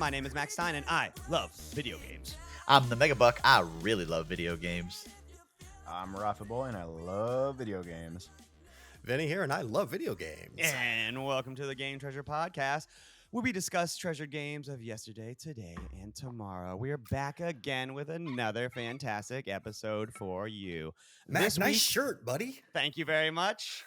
My name is Max Stein, and I love video games. I'm the Mega Buck. I really love video games. I'm Rafa Boy, and I love video games. Vinny here, and I love video games. And welcome to the Game Treasure Podcast, where we discuss treasured games of yesterday, today, and tomorrow. We are back again with another fantastic episode for you. Matt, nice shirt, buddy. Thank you very much.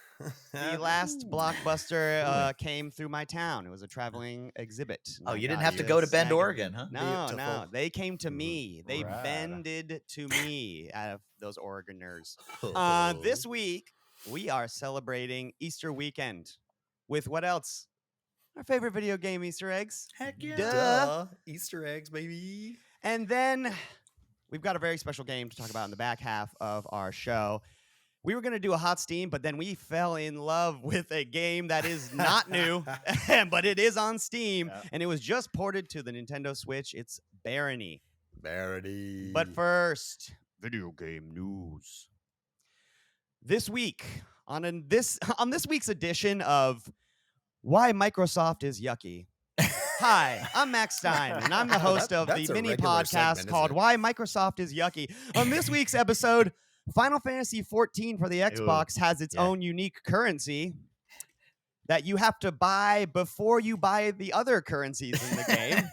The last blockbuster came through my town. It was a traveling exhibit. Oh, you didn't have to go to Bend, Oregon, huh? No. They came to me. They Rad. bended to me out of those Oregoners. This week, we are celebrating Easter weekend with what else? Our favorite video game Easter eggs. Heck yeah. Duh. Easter eggs, baby. And then we've got a very special game to talk about in the back half of our show. We were going to do a hot Steam, but then we fell in love with a game that is not new, but it is on Steam, and it was just ported to the Nintendo Switch. It's Barony. Barony. But first, video game news. This week, on this week's edition of Why Microsoft is Yucky. Hi, I'm Max Stein, and I'm the host of the mini podcast called Why Microsoft is Yucky. On this week's episode, Final Fantasy XIV for the Xbox has its own unique currency that you have to buy before you buy the other currencies in the game.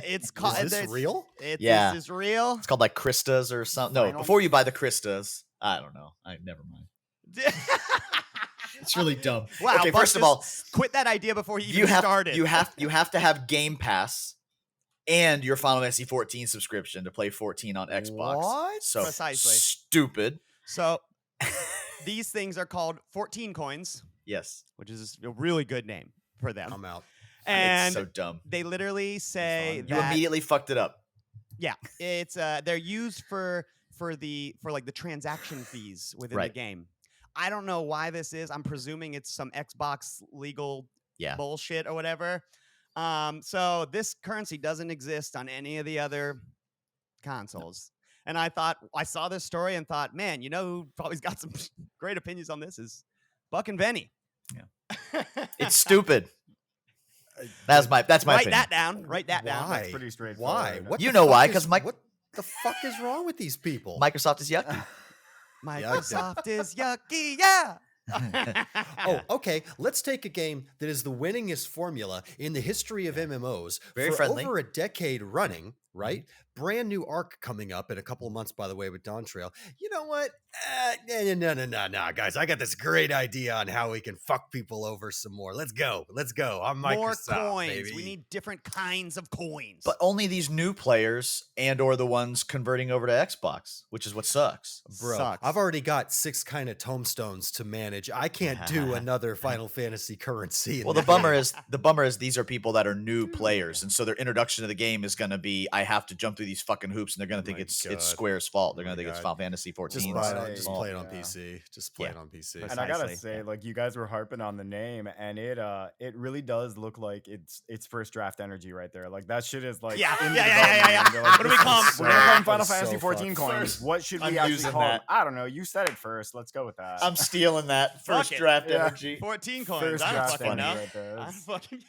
It's called. Is this real? This is real. It's called like Kristas or something. No, before you buy the Kristas. I don't know. Never mind. It's really dumb. Wow. Okay, first of all, quit that idea before you even started. You have to have Game Pass and your Final Fantasy 14 subscription to play 14 on Xbox. What? So Precisely. Stupid. So these things are called 14 coins. Yes. Which is a really good name for them. I'm out. And it's so dumb. They literally say that you immediately fucked it up. Yeah, it's they're used for the transaction fees within the game. I don't know why this is. I'm presuming it's some Xbox legal bullshit or whatever. So this currency doesn't exist on any of the other consoles. And I saw this story and thought, man, you know who probably's got some great opinions on this is Buck and Venny. Yeah. It's stupid. That's my opinion. Write that down. Why? That's pretty straightforward. Why? What You the know fuck why? is- Because what the fuck is wrong with these people? Microsoft is yucky. Microsoft is yucky, yeah. Oh, okay. Let's take a game that is the winningest formula in the history of MMOs Very for friendly. over a decade running, right? Brand new arc coming up in a couple of months, by the way, with Dawn Trail. You know what? No, guys. I got this great idea on how we can fuck people over some more. Let's go. I'm Microsoft, More coins. baby. We need different kinds of coins. But only these new players and or the ones converting over to Xbox, which is what sucks. Bro, Sucks. I've already got 6 kind of tomestones to manage. I can't do another Final Fantasy currency. Well, the bummer is these are people that are new players, and so their introduction to the game is going to be I have to jump through these fucking hoops, and they're going to think it's Square's fault. They're going to think it's Final Fantasy 14. Just play it on PC. Just play it on PC. And I gotta say, like, you guys were harping on the name, and it really does look like it's first draft energy right there. Like that shit is like Yeah. in the development. They're like, What do we call 'em? We're gonna call them Final So Fantasy fucked. 14 coins. First, What should I'm we actually using call them? that. I don't know. You said it first. Let's go with that. I'm stealing that first Fuck it. draft Yeah. energy. 14 coins. First I don't draft fucking know. energy right there. I fucking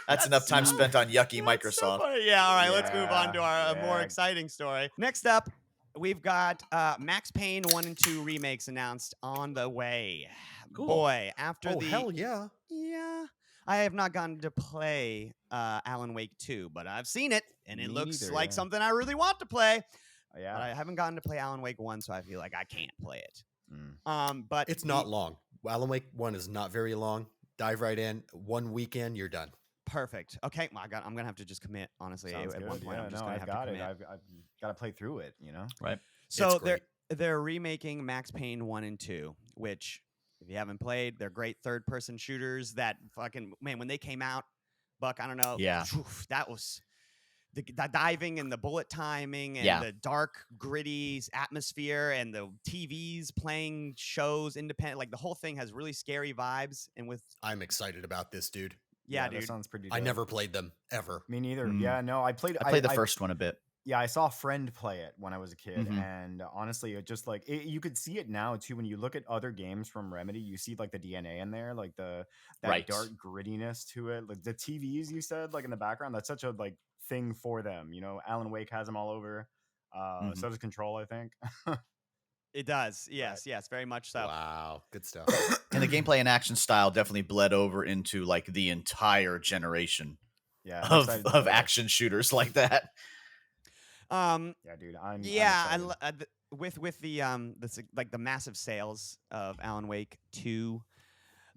That's enough time spent on yucky That's so Microsoft. funny. Yeah, all right, let's move on to our more Yeah. exciting story. Next up, we've got Max Payne 1 and 2 remakes announced on the way. Cool. Boy, after Oh, hell yeah. Yeah. I have not gotten to play Alan Wake 2, but I've seen it, and it Me looks neither, like yeah. something I really want to play. Yeah. But I haven't gotten to play Alan Wake 1, so I feel like I can't play it. Mm. But It's not long. Alan Wake 1 is not very long. Dive right in. 1 weekend, you're done. perfect. Okay, well, I'm gonna have to just commit. Honestly, Sounds at good. one point, Yeah, I'm just no, gonna I've have got to it. commit. I've got to play through it. You know. Right. So It's great. they're remaking Max Payne 1 and 2, which if you haven't played, they're great third-person shooters that fucking man when they came out, Buck, I don't know. Yeah. That was the diving and the bullet timing and Yeah. the dark, gritty atmosphere and the TVs playing shows independent. Like the whole thing has really scary vibes. And with I'm excited about this, dude. yeah, that dude. sounds pretty. I dope. never played them ever. Me neither. Mm. Yeah, no, I played. I played the first one a bit. Yeah, I saw a friend play it when I was a kid, Mhm. and honestly, it just like you could see it now too. When you look at other games from Remedy, you see like the DNA in there, like that Right. dark grittiness to it. Like the TVs you said, like in the background, that's such a like thing for them. You know, Alan Wake has them all over. Mhm. So does Control, I think. It does. Yes, yes, very much so. Wow, good stuff. And the gameplay and action style definitely bled over into like the entire generation Yeah, I'm of excited to play this. action shooters like that. Yeah, dude, I'm Yeah, excited. with the massive sales of Alan Wake 2,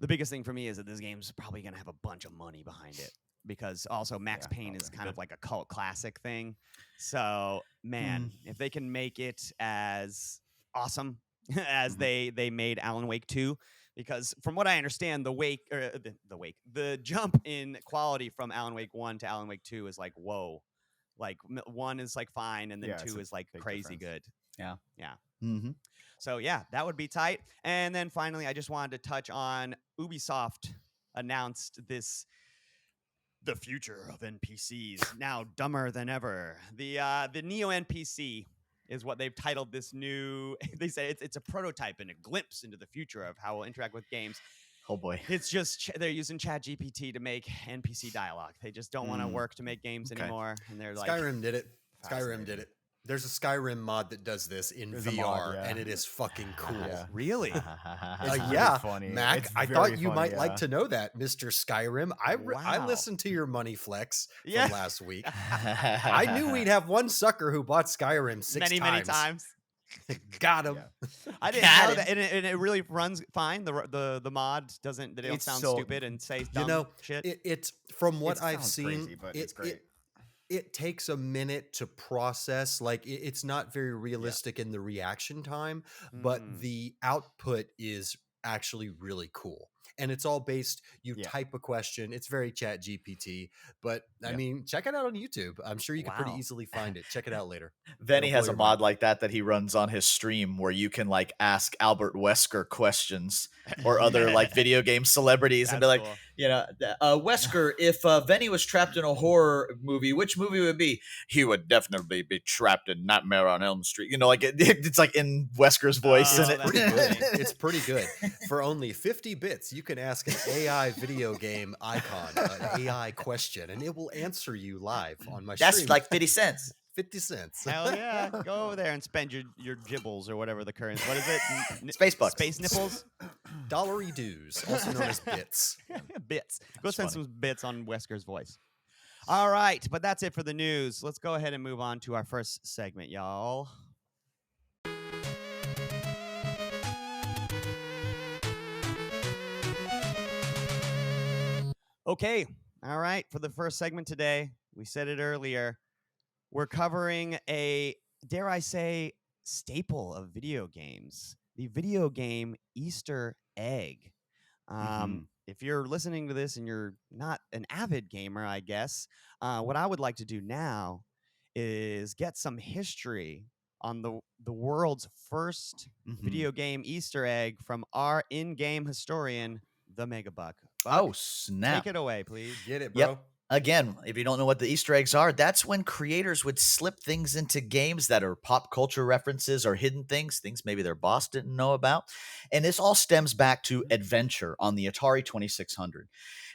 the biggest thing for me is that this game's probably gonna have a bunch of money behind it, because also Max Yeah, Payne is probably. kind of like a cult classic thing. So man, if they can make it as awesome as Mhm. they made Alan Wake 2, because from what I understand, the jump in quality from Alan Wake 1 to Alan Wake 2 is like whoa. Like 1 is like fine, and then Yeah, it's 2 a is like big crazy difference. good. Yeah. Yeah. Mm-hmm. So yeah, that would be tight. And then finally, I just wanted to touch on Ubisoft announced the future of NPCs, now dumber than ever. The Neo NPC is what they've titled this new. They say it's a prototype and a glimpse into the future of how we'll interact with games. Oh boy. It's just they're using ChatGPT to make NPC dialogue. They just don't want to work to make games Okay. anymore, and they're like, Skyrim did it. Skyrim Fascinating. did it. There's a Skyrim mod that does this in There's a VR, mod, yeah. and it is fucking cool. Yeah. really? It's very Yeah, funny. Mac, It's I very thought you funny, might yeah. like to know that, Mr. Skyrim. I Wow. listened to your money flex Yeah. from last week. I knew we'd have one sucker who bought Skyrim many times. Got him. Yeah. I didn't Got know him. that, and it really runs fine. The mod doesn't. They don't It's sound so- stupid and say dumb You know, shit. it's from what It I've sounds seen. crazy, but it's great. It takes a minute to process. Like it's not very realistic in the reaction time, but Mm. the output is actually really cool. And it's all based, you Yeah. type a question. It's very chat GPT, but I Yeah. mean, check it out on YouTube. I'm sure you can pretty Wow. easily find it. Check it out later. Venny It'll has blow a your mod mind. like that he runs on his stream where you can like ask Albert Wesker questions or other like video game celebrities and be That's like, cool. you know, Wesker, if Venny was trapped in a horror movie, which movie would it be? He would definitely be trapped in Nightmare on Elm Street. You know, like it's like in Wesker's voice. Oh, and that's it, funny. It's pretty good. For only 50 bits, you can ask an AI video game icon an AI question, and it will answer you live on my that's stream. like 50 cents. 50 cents. Hell yeah, go over there and spend your gibbles or whatever the current. What is it? Space bucks. Space nipples. Dollary dues, also known as bits. Bits. Go That's spend funny. some bits on Wesker's voice. All right, but that's it for the news. Let's go ahead and move on to our first segment, y'all. Okay, all right. For the first segment today, we said it earlier, we're covering a, dare I say, staple of video games, the video game Easter egg. If you're listening to this and you're not an avid gamer, I guess, what I would like to do now is get some history on the world's first video game Easter egg from our in-game historian, the Megabuck. Oh, snap. Take it away, please. Get it, bro. Yep. Again, if you don't know what the Easter eggs are, that's when creators would slip things into games that are pop culture references or hidden things maybe their boss didn't know about. And this all stems back to Adventure on the Atari 2600.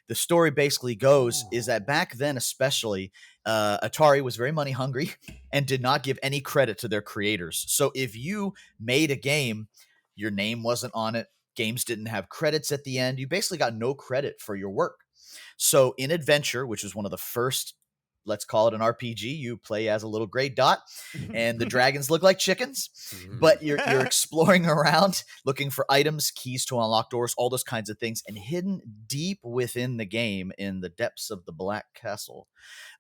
The story basically goes is that back then, especially, Atari was very money hungry and did not give any credit to their creators. So if you made a game, your name wasn't on it, games didn't have credits at the end, you basically got no credit for your work. So in Adventure, which is one of the first, let's call it an RPG, you play as a little gray dot and the dragons look like chickens, but you're exploring around looking for items, keys to unlock doors, all those kinds of things. And hidden deep within the game in the depths of the Black Castle,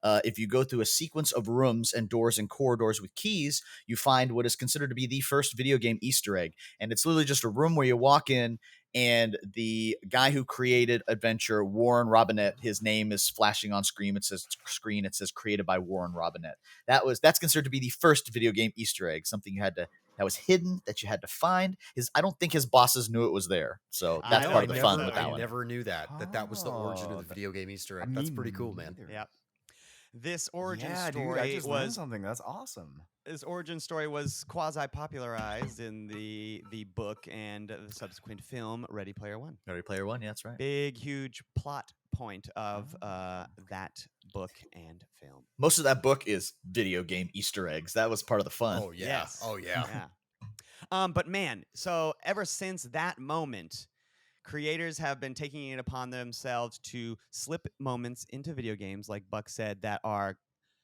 if you go through a sequence of rooms and doors and corridors with keys, you find what is considered to be the first video game Easter egg. And it's literally just a room where you walk in and the guy who created Adventure, Warren Robinett, his name is flashing on screen. It says created by Warren Robinett. That's considered to be the first video game Easter egg, something that was hidden that you had to find. I don't think his bosses knew it was there. So that's part of the fun with that I one. never knew that was the origin of the video game Easter egg. That's pretty cool, man. Yep. This origin Yeah, dude, I story just learned was something. That's awesome. quasi popularized in the book and the subsequent film Ready Player One. Ready Player One. Yeah, that's right. Big, huge plot point of Oh. that book and film. Most of that book is video game Easter eggs. That was part of the fun. Oh yeah. Yes. Oh yeah. Yeah. But man, so ever since that moment, creators have been taking it upon themselves to slip moments into video games, like Buck said, that are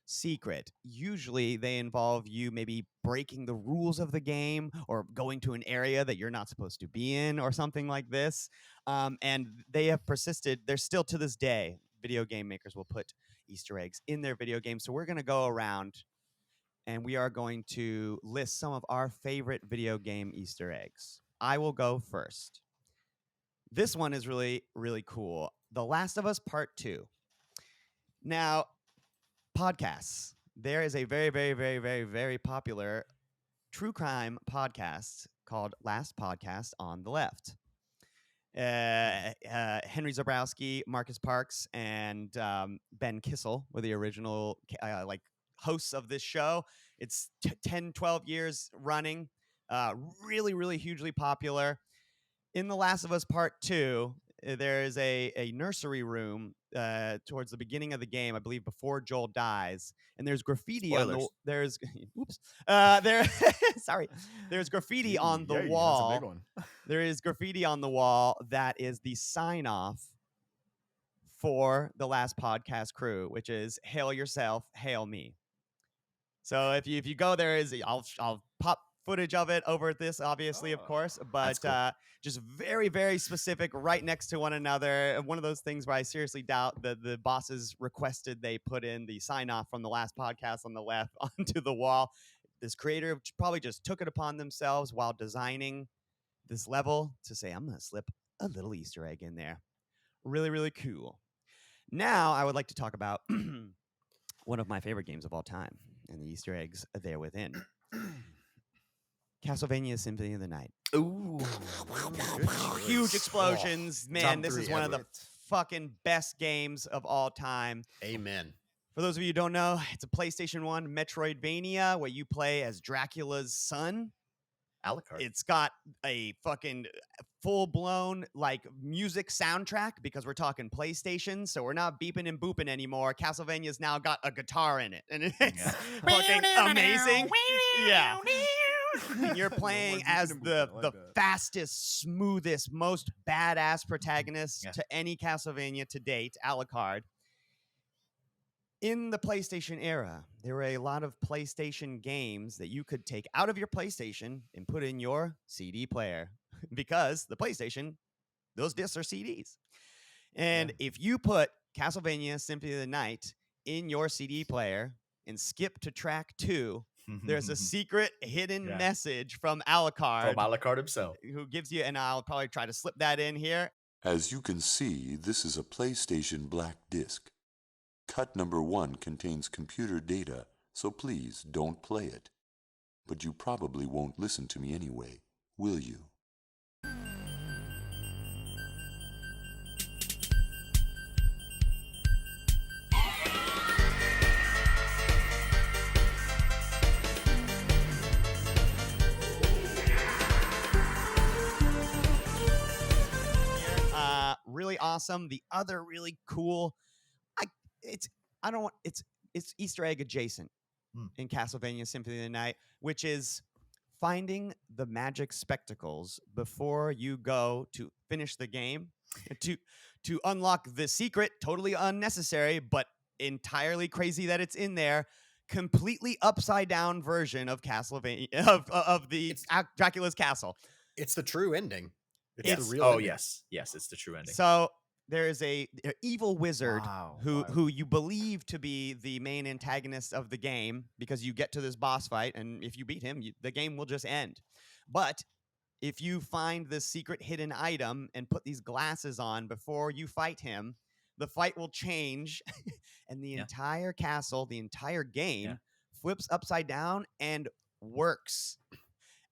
secret. Usually they involve you maybe breaking the rules of the game or going to an area that you're not supposed to be in or something like this. And they have persisted. They're still to this day, video game makers will put Easter eggs in their video games. So we're going to go around and we are going to list some of our favorite video game Easter eggs. I will go first. This one is really, really cool. The Last of Us Part 2. Now, podcasts. There is a very, very, very, very, very popular true crime podcast called Last Podcast on the Left. Henry Zabrowski, Marcus Parks, and Ben Kissel were the original hosts of this show. It's 10, 12 years running. Really, really hugely popular. In The Last of Us Part 2, there is a nursery room towards the beginning of the game, I believe before Joel dies, and there's graffiti on the Spoilers. there's graffiti Ooh, on the yay, that's a wall. big one. There is graffiti on the wall that is the sign off for the Last Podcast crew, which is "Hail yourself, hail me." So if you go there, I'll pop footage of it over this, obviously, of course, but cool. just very, very specific, right next to one another. One of those things where I seriously doubt that the bosses requested they put in the sign off from the Last Podcast on the left onto the wall. This creator probably just took it upon themselves while designing this level to say, I'm going to slip a little Easter egg in there. Really, really cool. Now I would like to talk about one of my favorite games of all time and the Easter eggs there within. Castlevania Symphony of the Night. Ooh. Huge explosions. Man, Top this is three one of ever. the fucking best games of all time. Amen. For those of you who don't know, it's a PlayStation 1 Metroidvania where you play as Dracula's son. Alucard. It's got a fucking full-blown like music soundtrack because we're talking PlayStation, so we're not beeping and booping anymore. Castlevania's now got a guitar in it, and it's fucking amazing. Yeah. And you're playing as the fastest, smoothest, most badass protagonist Yeah. to any Castlevania to date, Alucard. In the PlayStation era, there were a lot of PlayStation games that you could take out of your PlayStation and put in your CD player because the PlayStation, those discs are CDs. And if you put Castlevania Symphony of the Night in your CD player and skip to track 2, there's a secret hidden message from Alucard. From Alucard himself. Who gives you, and I'll probably try to slip that in here. As you can see, this is a PlayStation Black Disc. Cut number 1 contains computer data, so please don't play it. But you probably won't listen to me anyway, will you? Really awesome. The other really cool, it's Easter egg adjacent in Castlevania Symphony of the Night, which is finding the magic spectacles before you go to finish the game to unlock the secret, totally unnecessary, but entirely crazy that it's in there, completely upside down version of Castlevania of the Dracula's castle. It's the true ending. It's the real oh ending. yes, it's the true ending. So there is a evil wizard Wow, who you believe to be the main antagonist of the game because you get to this boss fight, and if you beat him, the game will just end. But if you find this secret hidden item and put these glasses on before you fight him, the fight will change, and the entire castle, the entire game, flips upside down and works.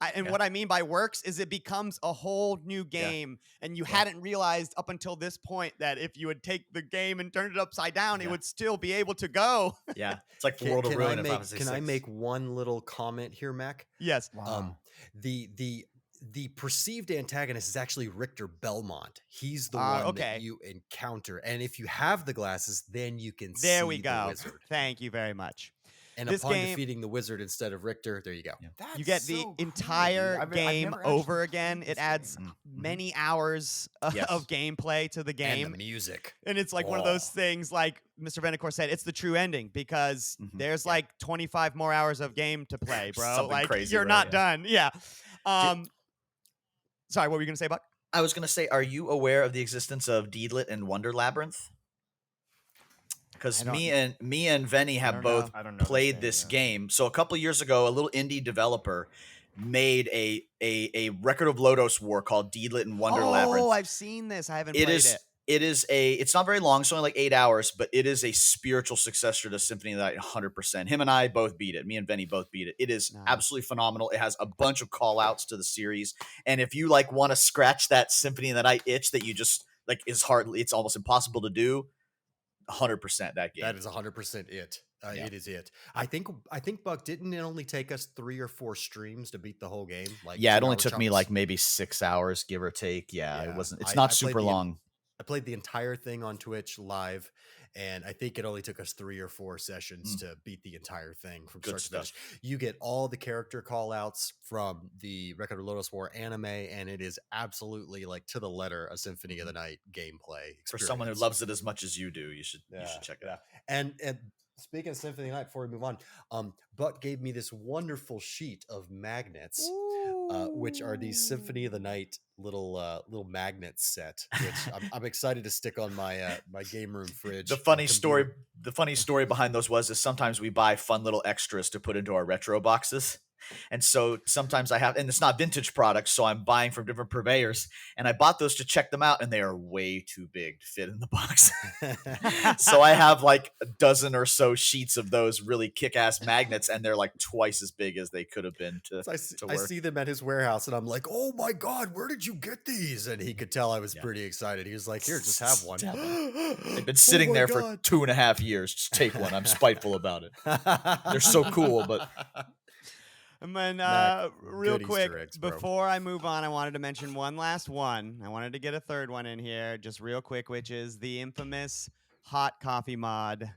And Yeah. what I mean by works is it becomes a whole new game, and you hadn't realized up until this point that if you would take the game and turn it upside down, it Yeah. would still be able to go. Yeah, it's like Can, World of can Ruin I in make Final Fantasy can I 6. make one little comment here, Mac? Yes. Wow. The perceived antagonist is actually Richter Belmont. He's the Ah, one okay. that you encounter, and if you have the glasses, then you can There see we the go. wizard. Thank you very much. And This upon game- defeating the wizard instead of Richter, there you go. Yeah. That's You get so the cool, dude. entire I've game never actually over played again. this It adds game. many hours Yes. of gameplay to the And game. the music. And it's like one of those Oh. things, like Mr. Venacore said, it's the true ending because Mhm. there's like 25 more hours of game to play, bro. Something Like crazy, you're right? not Yeah. done. Yeah. Sorry, what were you gonna say, Buck? I was gonna say, are you aware of the existence of Deedlit and Wonder Labyrinth? Because I don't- me and Venny have don't both I don't know played this game. So a couple years ago, a little indie developer made a Record of Lodos War called Deedlit and Wonder Labyrinth. Oh, I've seen this. I haven't It played is it. it's not very long, it's only like 8 hours, but it is a spiritual successor to Symphony of the Night 100%. Him and I both beat it. Me and Venny both beat it. It is Nice. absolutely phenomenal. It has a bunch of call outs to the series. And if you like want to scratch that Symphony of the Night itch that you just like it's almost impossible to do, 100% that game. That is 100% it. Yeah. It is it. I think Buck, didn't it only take us 3 or 4 streams to beat the whole game? Like Yeah, it 2 only hour took me chunks? like maybe 6 hours, give or take. Yeah, it Yeah. wasn't. It's I not played super the- long. I played the entire thing on Twitch live, and I think it only took us 3 or 4 sessions to beat the entire thing from Good start to finish. You get all the character call outs from the Record of Lodos War anime, and it is absolutely like to the letter a Symphony of the Night gameplay. For someone who experience. loves it as much as you do, you should check it out. And speaking of Symphony of the Night, before we move on, Buck gave me this wonderful sheet of magnets, which are these Symphony of the Night little magnet set, which I'm excited to stick on my my game room fridge. The and funny computer. story behind those is sometimes we buy fun little extras to put into our retro boxes. And so sometimes and it's not vintage products, so I'm buying from different purveyors, and I bought those to check them out, and they are way too big to fit in the box. So I have like a dozen or so sheets of those really kick-ass magnets, and they're like twice as big as they could have been to So I work. see them at his warehouse, and I'm like, "Oh my god, where did you get these?" And he could tell I was pretty excited. He was like, "Here, just have one." Have They've been Oh sitting my there for God. 2.5 years. Just take one. I'm spiteful about it. They're so cool, but And then, Mac, real good quick, Easter eggs, bro. before I move on, I wanted to mention one last one. I wanted to get a third one in here, just real quick, which is the infamous hot coffee mod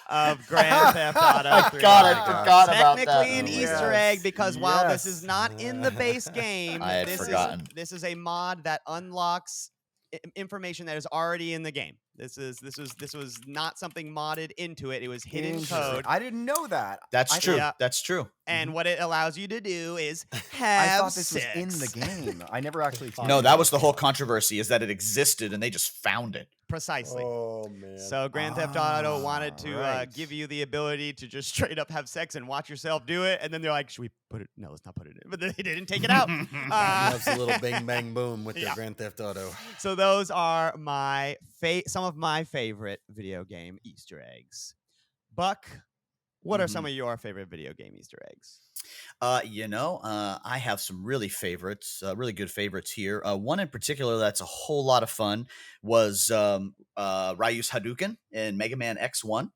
of Grand Theft Auto 3. God, I forgot about that. Technically an Oh my Easter God. egg because while this is Yes. not in the base game, I had this forgotten. this is a mod that unlocks information that is already in the game. This was not something modded into it. It was hidden Interesting. code. I didn't know that. That's true. Yeah. That's true. And what it allows you to do is I have thought this sex. was in the game. I never actually. No, that was the whole controversy, is that it existed and they just found it. Precisely. Oh man. So Grand Theft Auto wanted to right. give you the ability to just straight up have sex and watch yourself do it, and then they're like, "Should we put it? No, let's not put it in." But they didn't take it out. loves a little bang bang boom with Yeah. their Grand Theft Auto. So those are my some of my favorite video game Easter eggs. Buck, what are some of your favorite video game Easter eggs? I have some really good favorites here. One in particular that's a whole lot of fun was Ryu's Hadouken in Megaman X1.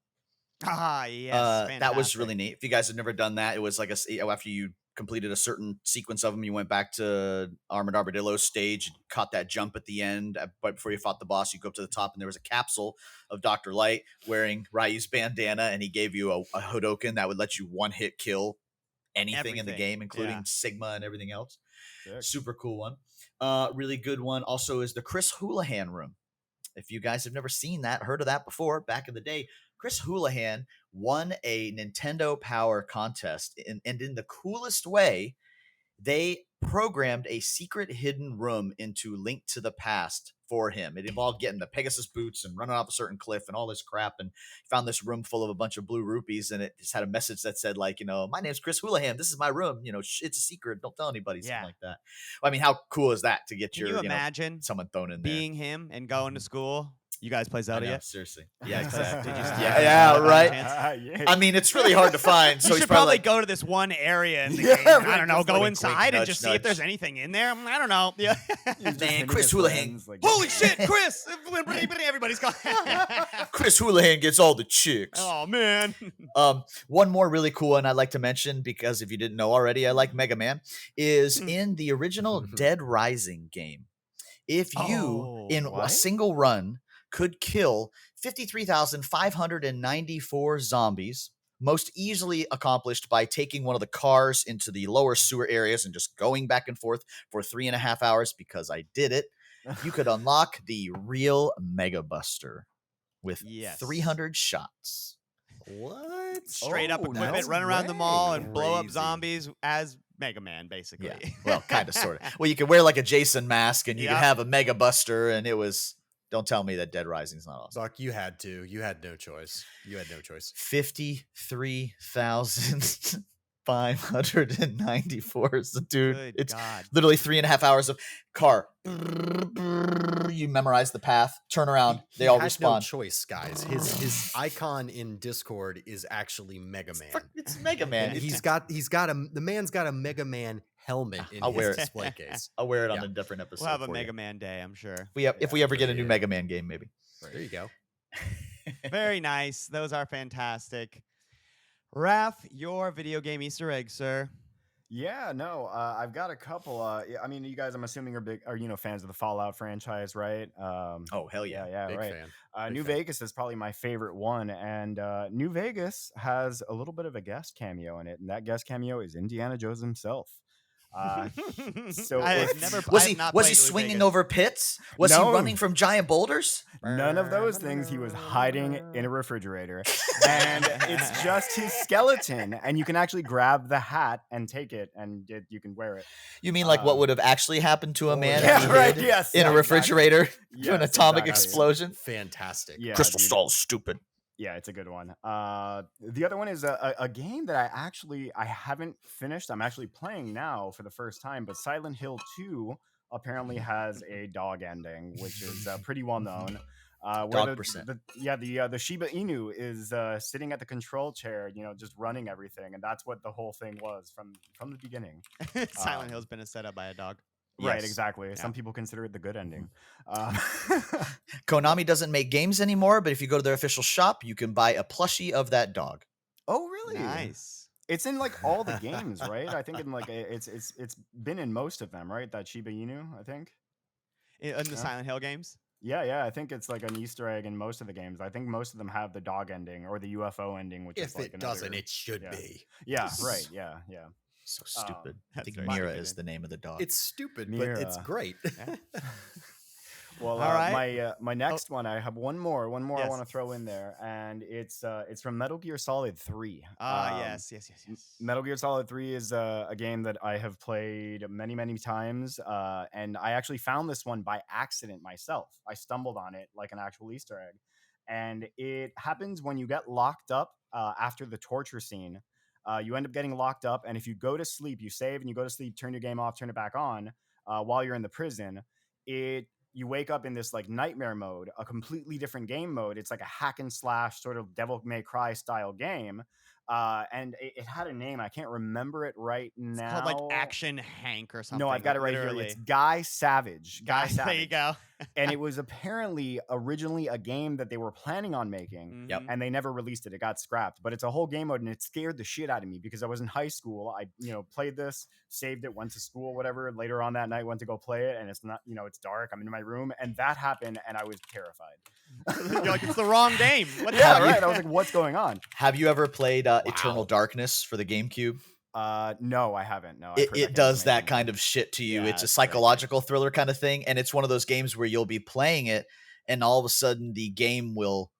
Ah, yes, That was fantastic. really neat. If you guys have never done that, it was like after you completed a certain sequence of them, you went back to Armored Armadillo's stage, caught that jump at the end. Right before you fought the boss, you go up to the top, and there was a capsule of Dr. Light wearing Ryu's bandana, and he gave you a Hadouken that would let you one-hit kill anything in the Everything, game, including yeah. Sigma and everything else. Sick. Super cool one. Really good one also is the Chris Houlihan room. If you guys have never seen that, heard of that before, back in the day, Chris Houlihan won a Nintendo Power contest, and in the coolest way, they programmed a secret hidden room into Link to the Past for him. It involved getting the Pegasus boots and running off a certain cliff and all this crap, and found this room full of a bunch of blue rupees, and it just had a message that said, like, my name's Chris Houlihan, this is my room, it's a secret, don't tell anybody, something Yeah. like that. I mean, how cool is that to get Can your you imagine someone thrown in there? being him and going to school? You guys play I Zelda know, yet? seriously. You Yeah, guys play that? Did you- yeah, right. chance? I mean, it's really hard to find. So You he's should probably probably like, go to this one area in the Yeah, game. And, I right, don't know, just go like wink, inside wink, and nudge, just see if there's nudge. anything in there. I don't know. Yeah. Man, Chris Houlihan. Holy shit, Chris! Everybody's going. Chris Houlihan gets all the chicks. Oh man. One more really cool one I'd like to mention, because if you didn't know already, I like Mega Man, is in the original Dead Rising game. If you, in a what? single run, could kill 53,594 zombies, most easily accomplished by taking one of the cars into the lower sewer areas and just going back and forth for 3.5 hours, because I did it, you could unlock the real Mega Buster with Yes. 300 shots. What? Straight up Oh, equip it, no run around the mall, way. and blow up Crazy. zombies as Mega Man, basically. Yeah, well, kind of, sort of. Well, you could wear like a Jason mask, and you could Yeah. have a Mega Buster, and it was. Don't tell me that Dead Rising's not awesome. Buck, you had to. You had no choice. You had no choice. 53,594, dude. Good It's God. literally 3.5 hours of car. You memorize the path, turn around, they all had no respawn. choice, guys. His icon in Discord is actually Mega Man. It's Mega Man. And the man's got a Mega Man helmet in I'll wear his it. display case. I'll wear it on Yeah. a different episode. We'll have a for you. Mega Man day, I'm sure. If we ever get a new Yeah. Mega Man game, maybe. There you go. Very nice. Those are fantastic. Raph, your video game Easter egg, sir. Yeah, no, I've got a couple. I mean, you guys, I'm assuming are fans of the Fallout franchise, right? Oh, hell yeah. yeah, Big right. fan. Big New fan. Vegas is probably my favorite one, and New Vegas has a little bit of a guest cameo in it, and that guest cameo is Indiana Jones himself. So I it's- have never. Was I he have not was he played New swinging Vegas. over pits? Was he No. running from giant boulders? None of those things. He was hiding in a refrigerator, and it's just his skeleton. And you can actually grab the hat and take it, and you can wear it. You mean like what Um, would have actually happened to a man yeah, if he right, hid yes, in a yeah, refrigerator to an Yes, atomic exactly. explosion? Fantastic. Yeah, Crystal dude. Skull's stupid. Yeah, it's a good one. The other one is a game that I haven't finished. I'm actually playing now for the first time. But Silent Hill 2 apparently has a dog ending, which is pretty well known. Where Dog the, percent. the Shiba Inu is sitting at the control chair, just running everything, and that's what the whole thing was from the beginning. Silent Hill's been set up by a dog. Right, Yes. exactly. Yeah. Some people consider it the good ending. Konami doesn't make games anymore, but if you go to their official shop, you can buy a plushie of that dog. Oh, really? Nice. It's in like all the games, right? I think in like it's been in most of them, right? That Shiba Inu, I think. In the Silent Hill games. Yeah. I think it's like an Easter egg in most of the games. I think most of them have the dog ending or the UFO ending, which is If like it doesn't, another- it should yeah. be. Yeah, right. Yeah. So stupid. I that's think very Mira stupid. is the name of the dog. It's stupid, but it's Mira. great. Yeah. Well, All right. my next one, I have one more I Yes. want to throw in there, and it's from Metal Gear Solid 3. Yes. Metal Gear Solid 3 is a game that I have played many, many times, and I actually found this one by accident myself. I stumbled on it like an actual Easter egg, and it happens when you get locked up after the torture scene. You end up getting locked up, and if you go to sleep, you save and you go to sleep, turn your game off, turn it back on while you're in the prison, you wake up in this like nightmare mode, a completely different game mode. It's like a hack and slash sort of Devil May Cry style game. And it had a name. I can't remember it right It's now. called like Action Hank or something. No, I've got it right literally. here. It's Guy Savage. Guy Savage. There you go. And it was apparently originally a game that they were planning on making. Yep. Mhm. And they never released it. It got scrapped, but it's a whole game mode, and it scared the shit out of me because I was in high school. I, played this, saved it, went to school, whatever. Later on that night, went to go play it, and it's not, it's dark. I'm in my room, and that happened, and I was terrified. You're like, it's the wrong game. What Yeah, happened? right. I was like, what's going on? Have you ever played Eternal Darkness for the GameCube? No, I haven't. No, I've It, heard it game's does that amazing. kind of shit to you. Yeah, It's a it's very good. psychological thriller kind of thing, and it's one of those games where you'll be playing it, and all of a sudden the game will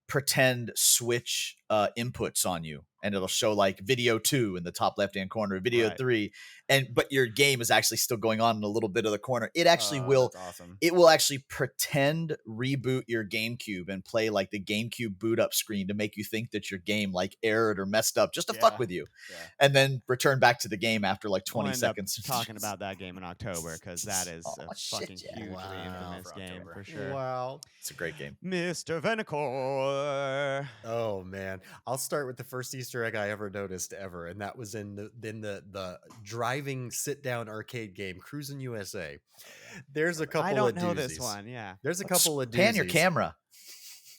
pretend switch inputs on you, and it'll show like video 2 in the top left-hand corner, video Right. 3, but your game is actually still going on in a little bit of the corner. It actually will. That's awesome. It will actually pretend reboot your GameCube and play like the GameCube boot up screen to make you think that your game like errored or messed up just to fuck Yeah. with you, Yeah. and then return back to the game after like We'll 20 end up seconds. talking about that game in October because that is Oh, a shit, fucking yeah. hugely Wow. infamous For game October. for sure. Wow. It's a great game. Mr. Venacore. Oh man, I'll start with the first Easter egg I ever noticed ever, and that was in the driving sit down arcade game Cruis'n USA. There's a couple. I don't of know this doozies. one. Yeah. There's a couple of doozies. Pan your camera.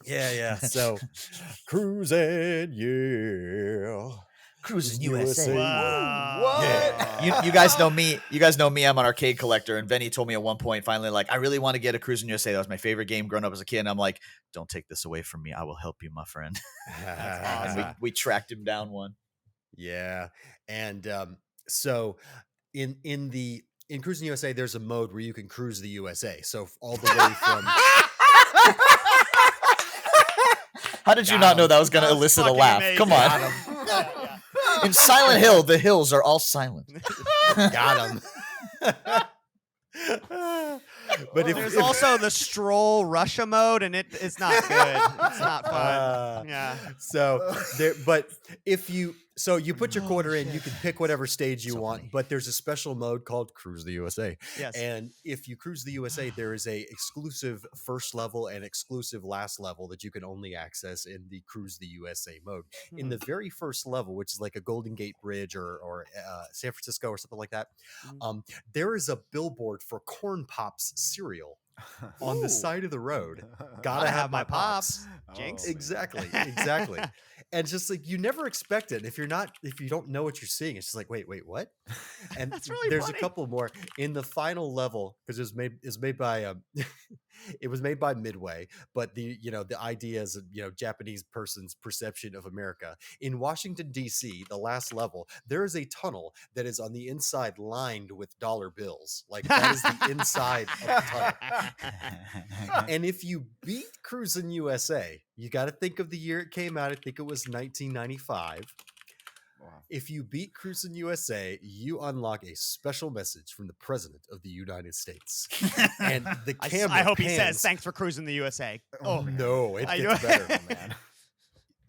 Yeah. So, Cruis'n, yeah. Cruis'n USA. Wow. Yeah. You guys know me. You guys know me. I'm an arcade collector, and Vinny told me at one point, finally, like, I really want to get a Cruis'n USA. That was my favorite game growing up as a kid. And I'm like, don't take this away from me. I will help you, my friend. That's And awesome. we tracked him down one. Yeah, and so in Cruis'n USA, there's a mode where you can cruise the USA. So all the way from How did you not know that was going to That was elicit a fucking laugh? amazing. Come on. In Silent Hill, the hills are all silent. got him. But There's also the stroll Russia mode, and it's not good. It's not fun. Yeah. So there, but if you put your quarter in, you can pick whatever stage you So want. funny. But there's a special mode called Cruise the USA. Yes. And if you cruise the USA, there is a exclusive first level and exclusive last level that you can only access in the Cruise the USA mode. In the very first level, which is like a Golden Gate Bridge or San Francisco or something like that, there is a billboard for Corn Pops cereal on the Ooh. side of the road. Gotta Gotta have my pops. Oh, Jinx. man. Exactly. And just like you never expect it. If you don't know what you're seeing, it's just like, wait, what? And That's really there's funny. a couple more in the final level because it's made by it was made by Midway, but the idea is Japanese person's perception of America. In Washington D.C., the last level, there is a tunnel that is on the inside lined with dollar bills. Like that is the inside of the tunnel. And if you beat Cruis'n USA, you got to think of the year it came out. I think it was 1995. Wow. If you beat Cruis'n USA, you unlock a special message from the President of the United States. And the camera I hope he pans- says thanks for cruising the USA. Oh, Oh, man. No, it I gets know. better. Oh, man.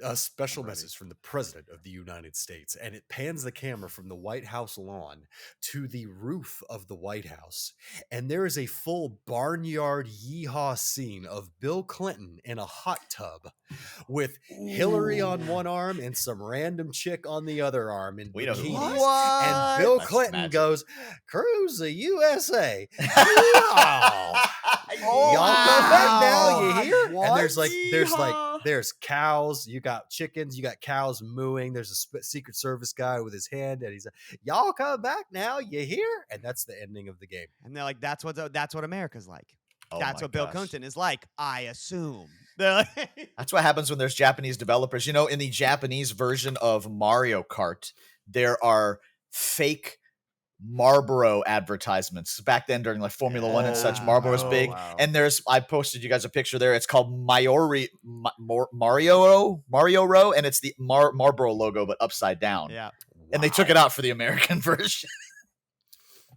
A special I'm ready. message from the President of the United States, and it pans the camera from the White House lawn to the roof of the White House, and there is a full barnyard yeehaw scene of Bill Clinton in a hot tub with Hillary on one arm and some random chick on the other arm in We know who bikinis. it is. And Bill That's Clinton magic. goes, "Cruise the USA." Yeehaw. Y'all come back now, you hear? What? And there's Yeehaw. there's cows, you got chickens, you got cows mooing. There's a Secret Service guy with his hand, and he's like, "Y'all come back now, you hear?" And that's the ending of the game. And they're like, that's what America's like. Oh That's my what Bill gosh. Clinton is like, I assume. They're like, That's what happens when there's Japanese developers. In the Japanese version of Mario Kart, there are fake Marlboro advertisements. Back then, during like Formula One and such, Yeah. Marlboro was Oh, big. wow. And I posted you guys a picture there. It's called Mario Row, and it's the Marlboro logo, but upside down. yeah. And they took it out for the American version.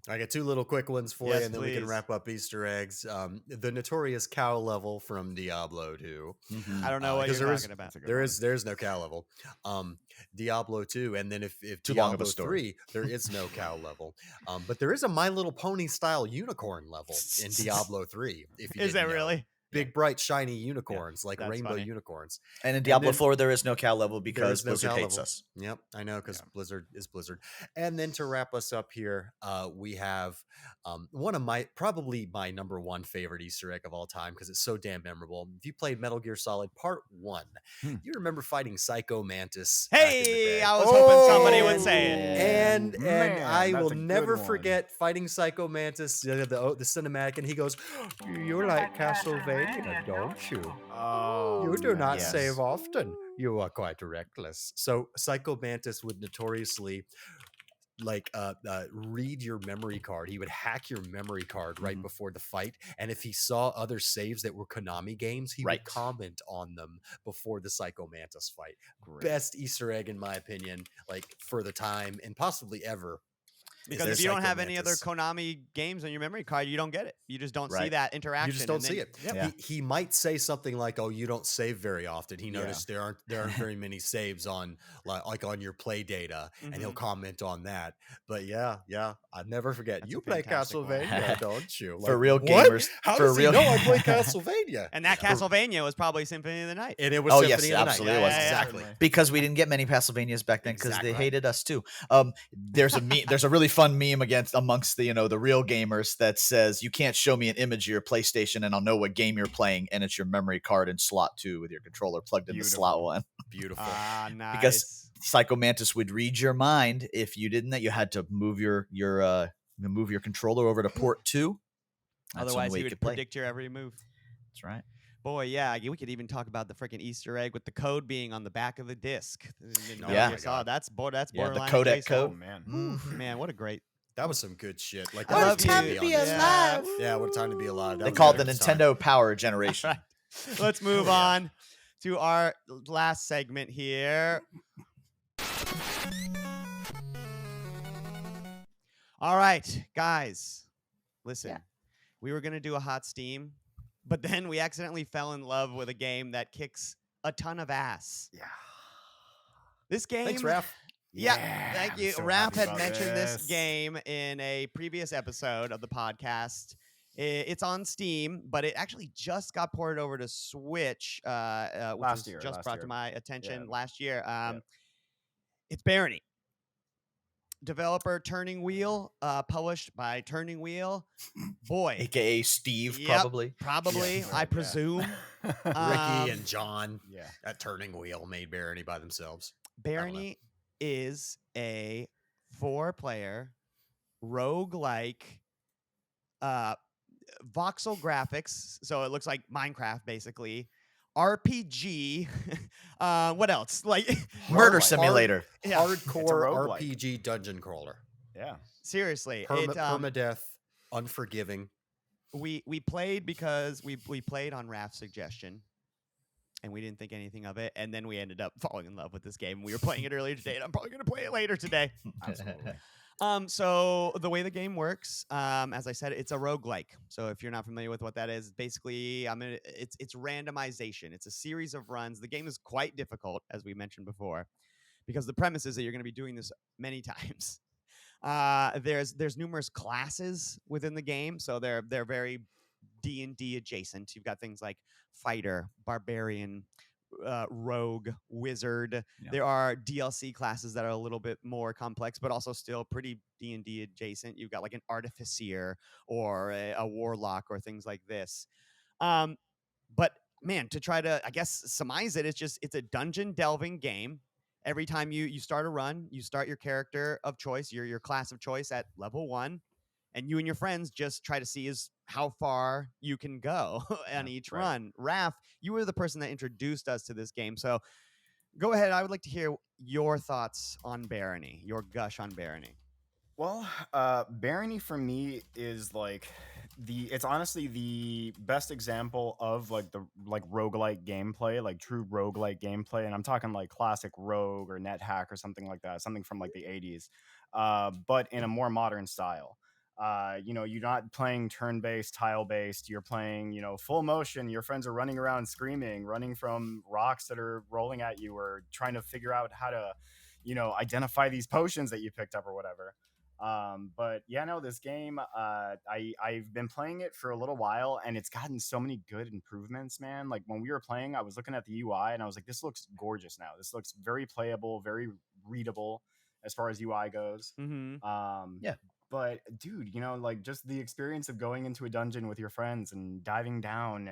I got two little quick ones for Yes, you, and then we can please. wrap up Easter eggs. The notorious cow level from Diablo 2. I don't know what because you're there is- talking about. That's a good There one. is no cow level. Diablo 2, and then if Too long Diablo of a story. 3, there is no cow level. But there is a My Little Pony style unicorn level in Diablo 3. If you Is that didn't know. really? Big, bright, shiny unicorns, like that's rainbow funny. unicorns. And in Diablo then- 4, there is no cow level because is no Blizzard cow hates level. us. Yep, I know, because Yeah. Blizzard is Blizzard. And then to wrap us up here, we have one of probably my number one favorite Easter egg of all time because it's so damn memorable. If you played Metal Gear Solid Part 1, you remember fighting Psycho Mantis. back in the Hey, day. I was hoping somebody would say it. And Man, I that's will a good never one. forget fighting Psycho Mantis, the cinematic, and he goes, "You like Castlevania, don't you? Oh, You do not Yes. save often. You are quite reckless." So Psycho Mantis would notoriously read your memory card. He would hack your memory card right Mhm. before the fight, and if he saw other saves that were Konami games, he Right. would comment on them before the Psycho Mantis fight. Great. Best Easter egg in my opinion, like for the time and possibly ever. Because their if you don't Psycho have any other Mantis. Konami games on your memory card, you don't get it. You just don't see Right. that interaction. You just don't and see then- it. Yep. Yeah. He might say something like, "Oh, you don't save very often." He Yeah. noticed there aren't very many saves on like on your play data, and he'll Mhm. comment on that. But yeah, I'll never forget. That's You a play fantastic one. Castlevania, don't you? For real what? gamers- How for does real- he know I play Castlevania? And that Castlevania was probably Symphony of the Night. And it was Oh, Symphony yes, of the absolutely Night. it was. Exactly. because we didn't get many Castlevanias back then because Exactly. they hated us too. There's a really fun meme amongst the the real gamers that says you can't show me an image of your PlayStation and I'll know what game you're playing, and it's your memory card in slot 2 with your controller plugged in the slot Beautiful. 1. Beautiful. Ah, nice. Because Psycho Mantis would read your mind. If you didn't, that you had to move your controller over to port 2. That's the only Otherwise, way he you would could play. predict your every move. That's right. Boy, yeah, we could even talk about the freaking Easter egg with the code being on the back of the disc. Didn't know Yeah. if you saw that's Yeah, the borderline codec adjacent. code. Oh man. Ooh, man, what a great. That was some good shit. Like I that love was you. TV on this. Yeah. Yeah, what a time to be alive. That They was called the a good time. Nintendo Power Generation. Right. Let's move Hell yeah. on to our last segment here. All right, guys, listen. Yeah. We were going to do a hot steam, but then we accidentally fell in love with a game that kicks a ton of ass. Yeah. This game. Thanks, Raph. Yeah, Yeah, thank I'm you. so Raph happy had about mentioned this this. game in a previous episode of the podcast. It's on Steam, but it actually just got ported over to Switch, which Last was year, just last brought year. to my attention Yeah. last year. It's Barony. Developer Turning Wheel, published by Turning Wheel. Boy, AKA Steve, Yep. probably. probably, I right, presume. Ricky Um, and John yeah. at Turning Wheel made Barony by themselves. Barony is a 4-player roguelike voxel graphics, so it looks like Minecraft basically. RPG. What else? Like Murder Roguelike. simulator. yeah, Hardcore roguelike. RPG dungeon crawler. Yeah. seriously. Permadeath, unforgiving. We played because we played on Raph's suggestion, and we didn't think anything of it, and then we ended up falling in love with this game. We were playing it earlier today, and I'm probably gonna play it later today. Absolutely. So the way the game works, as I said, it's a roguelike. So if you're not familiar with what that is, basically, it's randomization. It's a series of runs. The game is quite difficult, as we mentioned before, because the premise is that you're going to be doing this many times. There's numerous classes within the game, so they're very D&D adjacent. You've got things like fighter, barbarian, rogue, wizard. Yeah. There are DLC classes that are a little bit more complex, but also still pretty D&D adjacent. You've got like an artificer or a warlock or things like this. But man, to try to, I guess, surmise it, it's a dungeon delving game. Every time you start a run, you start your character of choice, your class of choice at level 1, and you and your friends just try to see how far you can go on each right. run. Raph, you were the person that introduced us to this game, so go ahead. I would like to hear your thoughts on Barony, your gush on Barony. Well, Barony for me is like it's honestly the best example of like the roguelike gameplay, like true roguelike gameplay, and I'm talking like classic Rogue or NetHack or something like that, something from like the 80s, but in a more modern style. You're not playing turn-based, tile-based. You're playing, full motion. Your friends are running around screaming, running from rocks that are rolling at you, or trying to figure out how to, identify these potions that you picked up or whatever. But yeah, no, this game, I've been playing it for a little while, and it's gotten so many good improvements, man. Like when we were playing, I was looking at the UI, and I was like, this looks gorgeous now. This looks very playable, very readable as far as UI goes. Mm-hmm. Yeah. But dude, like just the experience of going into a dungeon with your friends and diving down,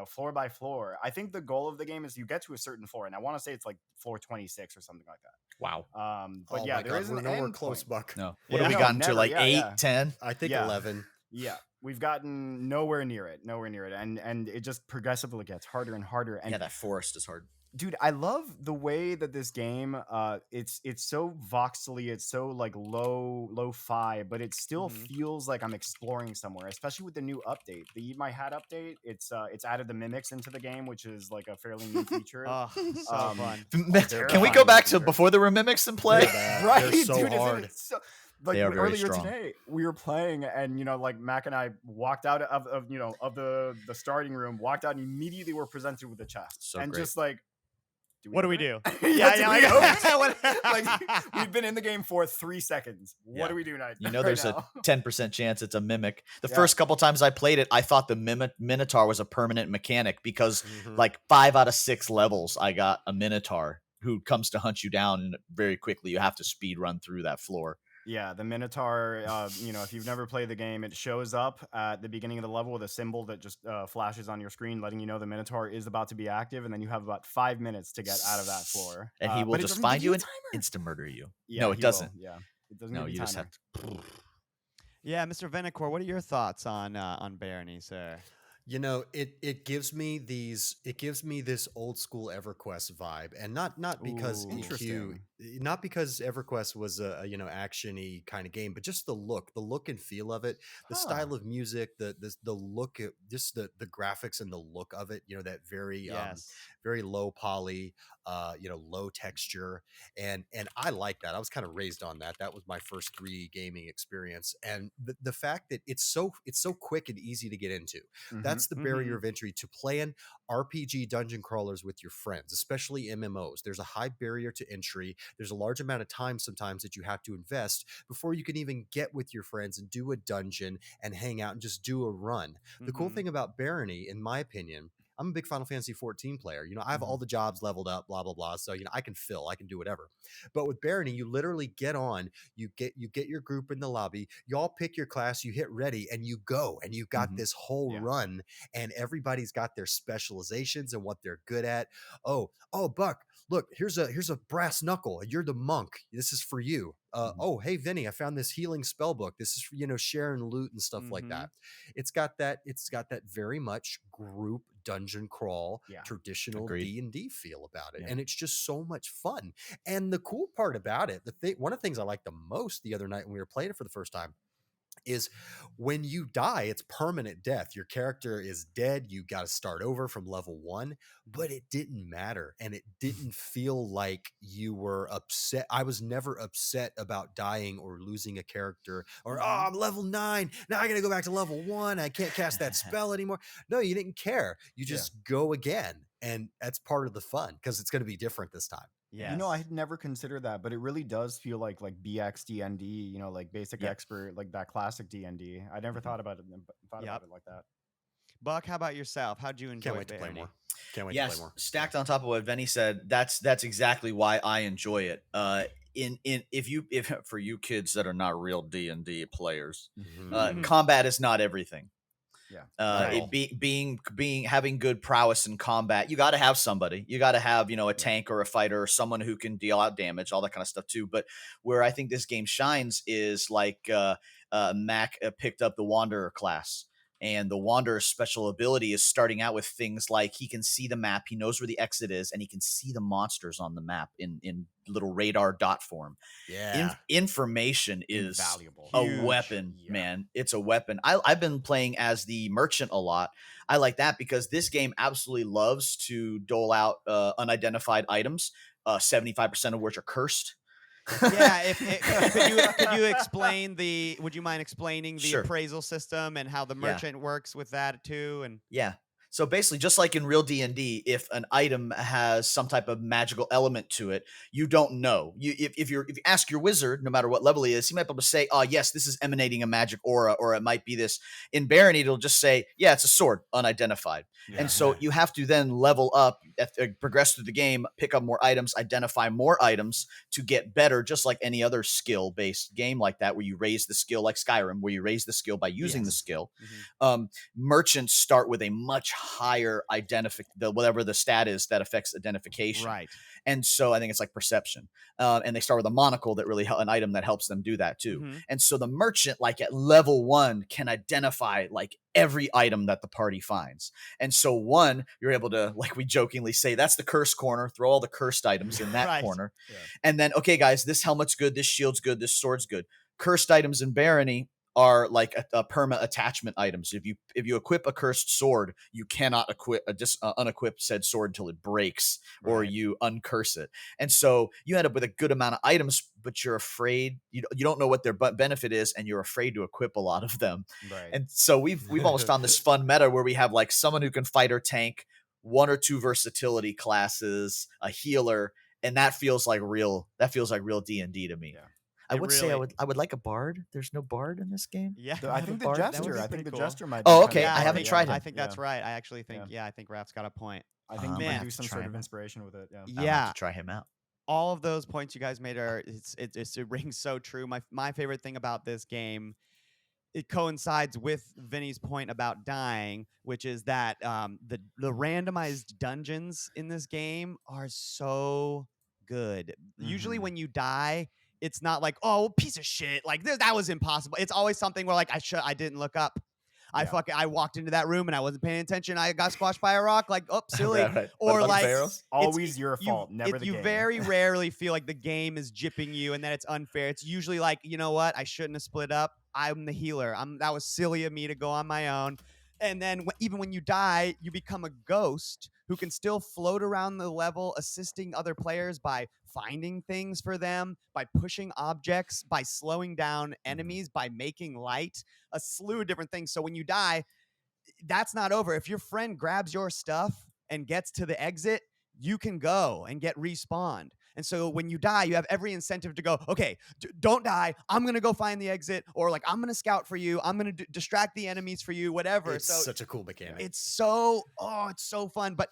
floor by floor. I think the goal of the game is you get to a certain floor, and I want to say it's like floor 26 or something like that. Wow. But Oh yeah, my there God, is we're an nowhere end close, point. Buck. No. Yeah. What have we No, gotten to? never. Like Yeah, 8, yeah. 10? I think Yeah. 11. Yeah, we've gotten nowhere near it, and it just progressively gets harder and harder. And Yeah, that forest is hard. Dude, I love the way that this game it's so voxely, it's so like lo-fi, but it still Mhm. feels like I'm exploring somewhere, especially with the new update. The Eat My Hat update, it's added the mimics into the game, which is like a fairly new feature. Oh, so fun. Can we terrifying go back to feature. before there were mimics in play? They're bad. Right, They're so dude, isn't hard. it so like They are very earlier strong. today we were playing and like Mac and I walked out of the starting room, walked out and immediately were presented with a chest. So and great. just like What do we open do? it? Yeah, do yeah, we like- open it? Like we've been in the game for 3 seconds. What Yeah. do we do now? You know, there's a 10% chance it's a mimic. The Yeah. first couple times I played it, I thought the Minotaur was a permanent mechanic because Mhm. like 5 out of 6 levels, I got a Minotaur who comes to hunt you down, and very quickly you have to speed run through that floor. Yeah, the Minotaur, if you've never played the game, it shows up at the beginning of the level with a symbol that just flashes on your screen, letting you know the Minotaur is about to be active, and then you have about 5 minutes to get out of that floor. And he will but it just doesn't find give you a and timer. insta-murder you. Yeah, No, it he will, doesn't. Yeah, it doesn't No, give you you a just timer. have to. Yeah, Mr. Venacore, what are your thoughts on Barony, sir? You know, it gives me this old school EverQuest vibe, and not because Ooh. EQ, Interesting. not because EverQuest was a action-y kind of game, but just the look and feel of it, the Huh. style of music, the look, just the graphics and the look of it. You know, that very Yes. very low poly, low texture, and I like that. I was kind of raised on that. That was my first 3D gaming experience, and the fact that it's so quick and easy to get into. Mhm. That's the barrier of entry to playing RPG dungeon crawlers with your friends, especially MMOs. There's a high barrier to entry. There's a large amount of time sometimes that you have to invest before you can even get with your friends and do a dungeon and hang out and just do a run. The cool Mhm. thing about Barony, in my opinion, I'm a big Final Fantasy 14 player. You know, I have Mhm. all the jobs leveled up, blah, blah, blah. So, I can do whatever. But with Barony, you literally get on, you get your group in the lobby, you all pick your class, you hit ready, and you go. And you've got Mhm. this whole Yeah. run, and everybody's got their specializations and what they're good at. Oh, Buck, look, here's a brass knuckle. You're the monk. This is for you. Mhm. Oh, hey, Vinny, I found this healing spell book. This is for, sharing loot and stuff like Mhm. that. It's got that very much group dungeon crawl, Yeah. traditional Agreed. D&D feel about it. Yeah. And it's just so much fun. And the cool part about it, one of the things I liked the most the other night when we were playing it for the first time, is when you die, it's permanent death. Your character is dead. You got to start over from level 1, but it didn't matter. And it didn't feel like you were upset. I was never upset about dying or losing a character or, Mhm. I'm level 9. Now I got to go back to level 1. I can't cast that spell anymore. No, you didn't care. You just go again. And that's part of the fun because it's going to be different this time. Yes. I had never considered that, but it really does feel like BX D&D, like basic Yep. expert, like that classic D&D. I never thought about it about Yep. it like that. Buck, how about yourself? How'd you enjoy Can't wait to play Barony? more. Can't wait to Yes, play more. stacked on top of what Venny said, that's exactly why I enjoy it. If for you kids that are not real D&D players, Mhm. combat is not everything. Yeah. Right. Being having good prowess in combat, you got to have somebody. You got to have a tank or a fighter or someone who can deal out damage, all that kind of stuff too. But where I think this game shines is like Mac picked up the Wanderer class. And the Wanderer's special ability is starting out with things like he can see the map, he knows where the exit is, and he can see the monsters on the map in little radar dot form. Yeah. Information is Invaluable. a Huge. weapon, Yeah. man. It's a weapon. I've been playing as the merchant a lot. I like that because this game absolutely loves to dole out unidentified items, 75% of which are cursed. Yeah, could you explain would you mind explaining the Sure. appraisal system and how the Yeah. merchant works with that too? And Yeah. So basically, just like in real D&D, if an item has some type of magical element to it, you don't know. If you ask your wizard, no matter what level he is, he might be able to say, "Oh, yes, this is emanating a magic aura," or it might be this. In Barony, it'll just say, "Yeah, it's a sword, unidentified." Yeah. And so you have to then level up, progress through the game, pick up more items, identify more items to get better, just like any other skill-based game like that, where you raise the skill, like Skyrim, where you raise the skill by using the Yes. skill. Mhm. Merchants start with a much higher whatever the stat is that affects identification. Right. And so I think it's like perception. And they start with a monocle that really an item that helps them do that too. Mhm. And so the merchant, like at level 1, can identify like every item that the party finds. And so 1, you're able to, like we jokingly say, that's the curse corner, throw all the cursed items in that Right. corner. Yeah. And then, okay, guys, this helmet's good, this shield's good, this sword's good. Cursed items in Barony are like a perma attachment items. If you equip a cursed sword, you cannot unequip said sword until it breaks or Right. you uncurse it. And so you end up with a good amount of items, but you're afraid you don't know what their benefit is, and you're afraid to equip a lot of them. Right. And so we've almost found this fun meta where we have like someone who can fight or tank, 1 or 2 versatility classes, a healer, and that feels like real D&D to me. Yeah. I It would say really- I would like a bard. There's no bard in this game. Yeah. I have think a the bard? That would jester. be I think pretty the cool. jester might. Oh, be okay. kinda I haven't cool, tried yeah. him. I think that's Yeah. right. I actually think, Yeah. I think Raph's got a point. I think we Man. can do some Try sort of him out. inspiration with it. Yeah. I'm gonna have Yeah. to try him out. All of those points you guys made it rings so true. My favorite thing about this game, it coincides with Vinny's point about dying, which is that the randomized dungeons in this game are so good. Usually Mhm. when you die, it's not like, oh, piece of shit, like that was impossible. It's always something where like I didn't look up. Yeah. I walked into that room and I wasn't paying attention. I got squashed by a rock. Like, oh, silly. Right. What Or about the like, barrels? Always your fault, never the you game. very rarely feel like the game is gypping you and that it's unfair. It's usually like, you know what? I shouldn't have split up. I'm the healer. That was silly of me to go on my own. And then even when you die, you become a ghost who can still float around the level, assisting other players by finding things for them, by pushing objects, by slowing down enemies, by making light, a slew of different things. So when you die, that's not over. If your friend grabs your stuff and gets to the exit, you can go and get respawned. And so when you die, you have every incentive to go, okay, don't die. I'm going to go find the exit, or like, I'm going to scout for you. I'm going to distract the enemies for you, whatever. It's So such a cool mechanic. it's so fun. But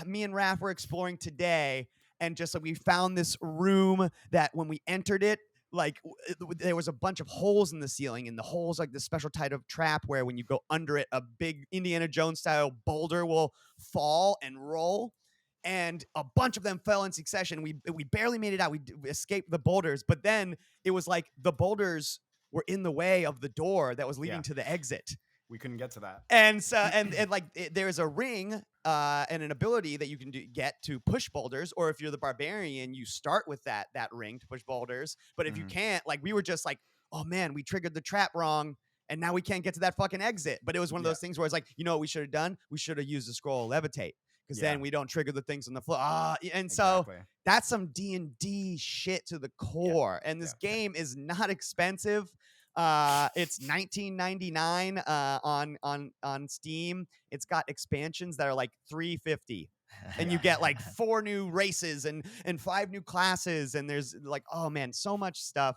me and Raph were exploring today, and just like we found this room that when we entered it, like there was a bunch of holes in the ceiling, and the holes like this special type of trap where when you go under it, a big Indiana Jones style boulder will fall and roll. And a bunch of them fell in succession. We barely made it out. We escaped the boulders, but then it was like the boulders were in the way of the door that was leading Yeah. to the exit. We couldn't get to that. And so, and there's a ring and an ability that you can get to push boulders, or if you're the barbarian, you start with that ring to push boulders. But if you Mhm. can't, like we were just like, oh man, we triggered the trap wrong, and now we can't get to that fucking exit. But it was one of Yeah. those things where it's like, you know what we should have done? We should have used the scroll levitate, because Yeah. then we don't trigger the things on the floor. And so Exactly. that's some D&D shit to the core. And this game is not expensive. It's $19.99 on Steam. It's got expansions that are like $3.50. And you get like 4 new races and 5 new classes, and there's like, oh man, so much stuff.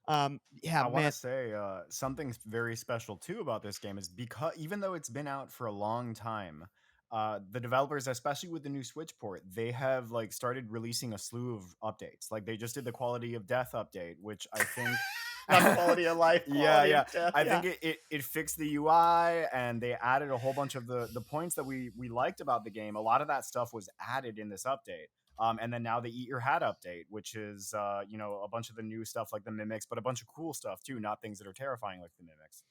I want man. to say something very special too about this game is because even though it's been out for a long time, the developers, especially with the new Switch port, they have like started releasing a slew of updates. Like they just did the quality of death update, which I think Not quality of life. yeah. I Yeah. think it fixed the UI, and they added a whole bunch of the points that we liked about the game. A lot of that stuff was added in this update. And then now the Eat Your Hat update, which is a bunch of the new stuff like the mimics, but a bunch of cool stuff too, not things that are terrifying like the mimics.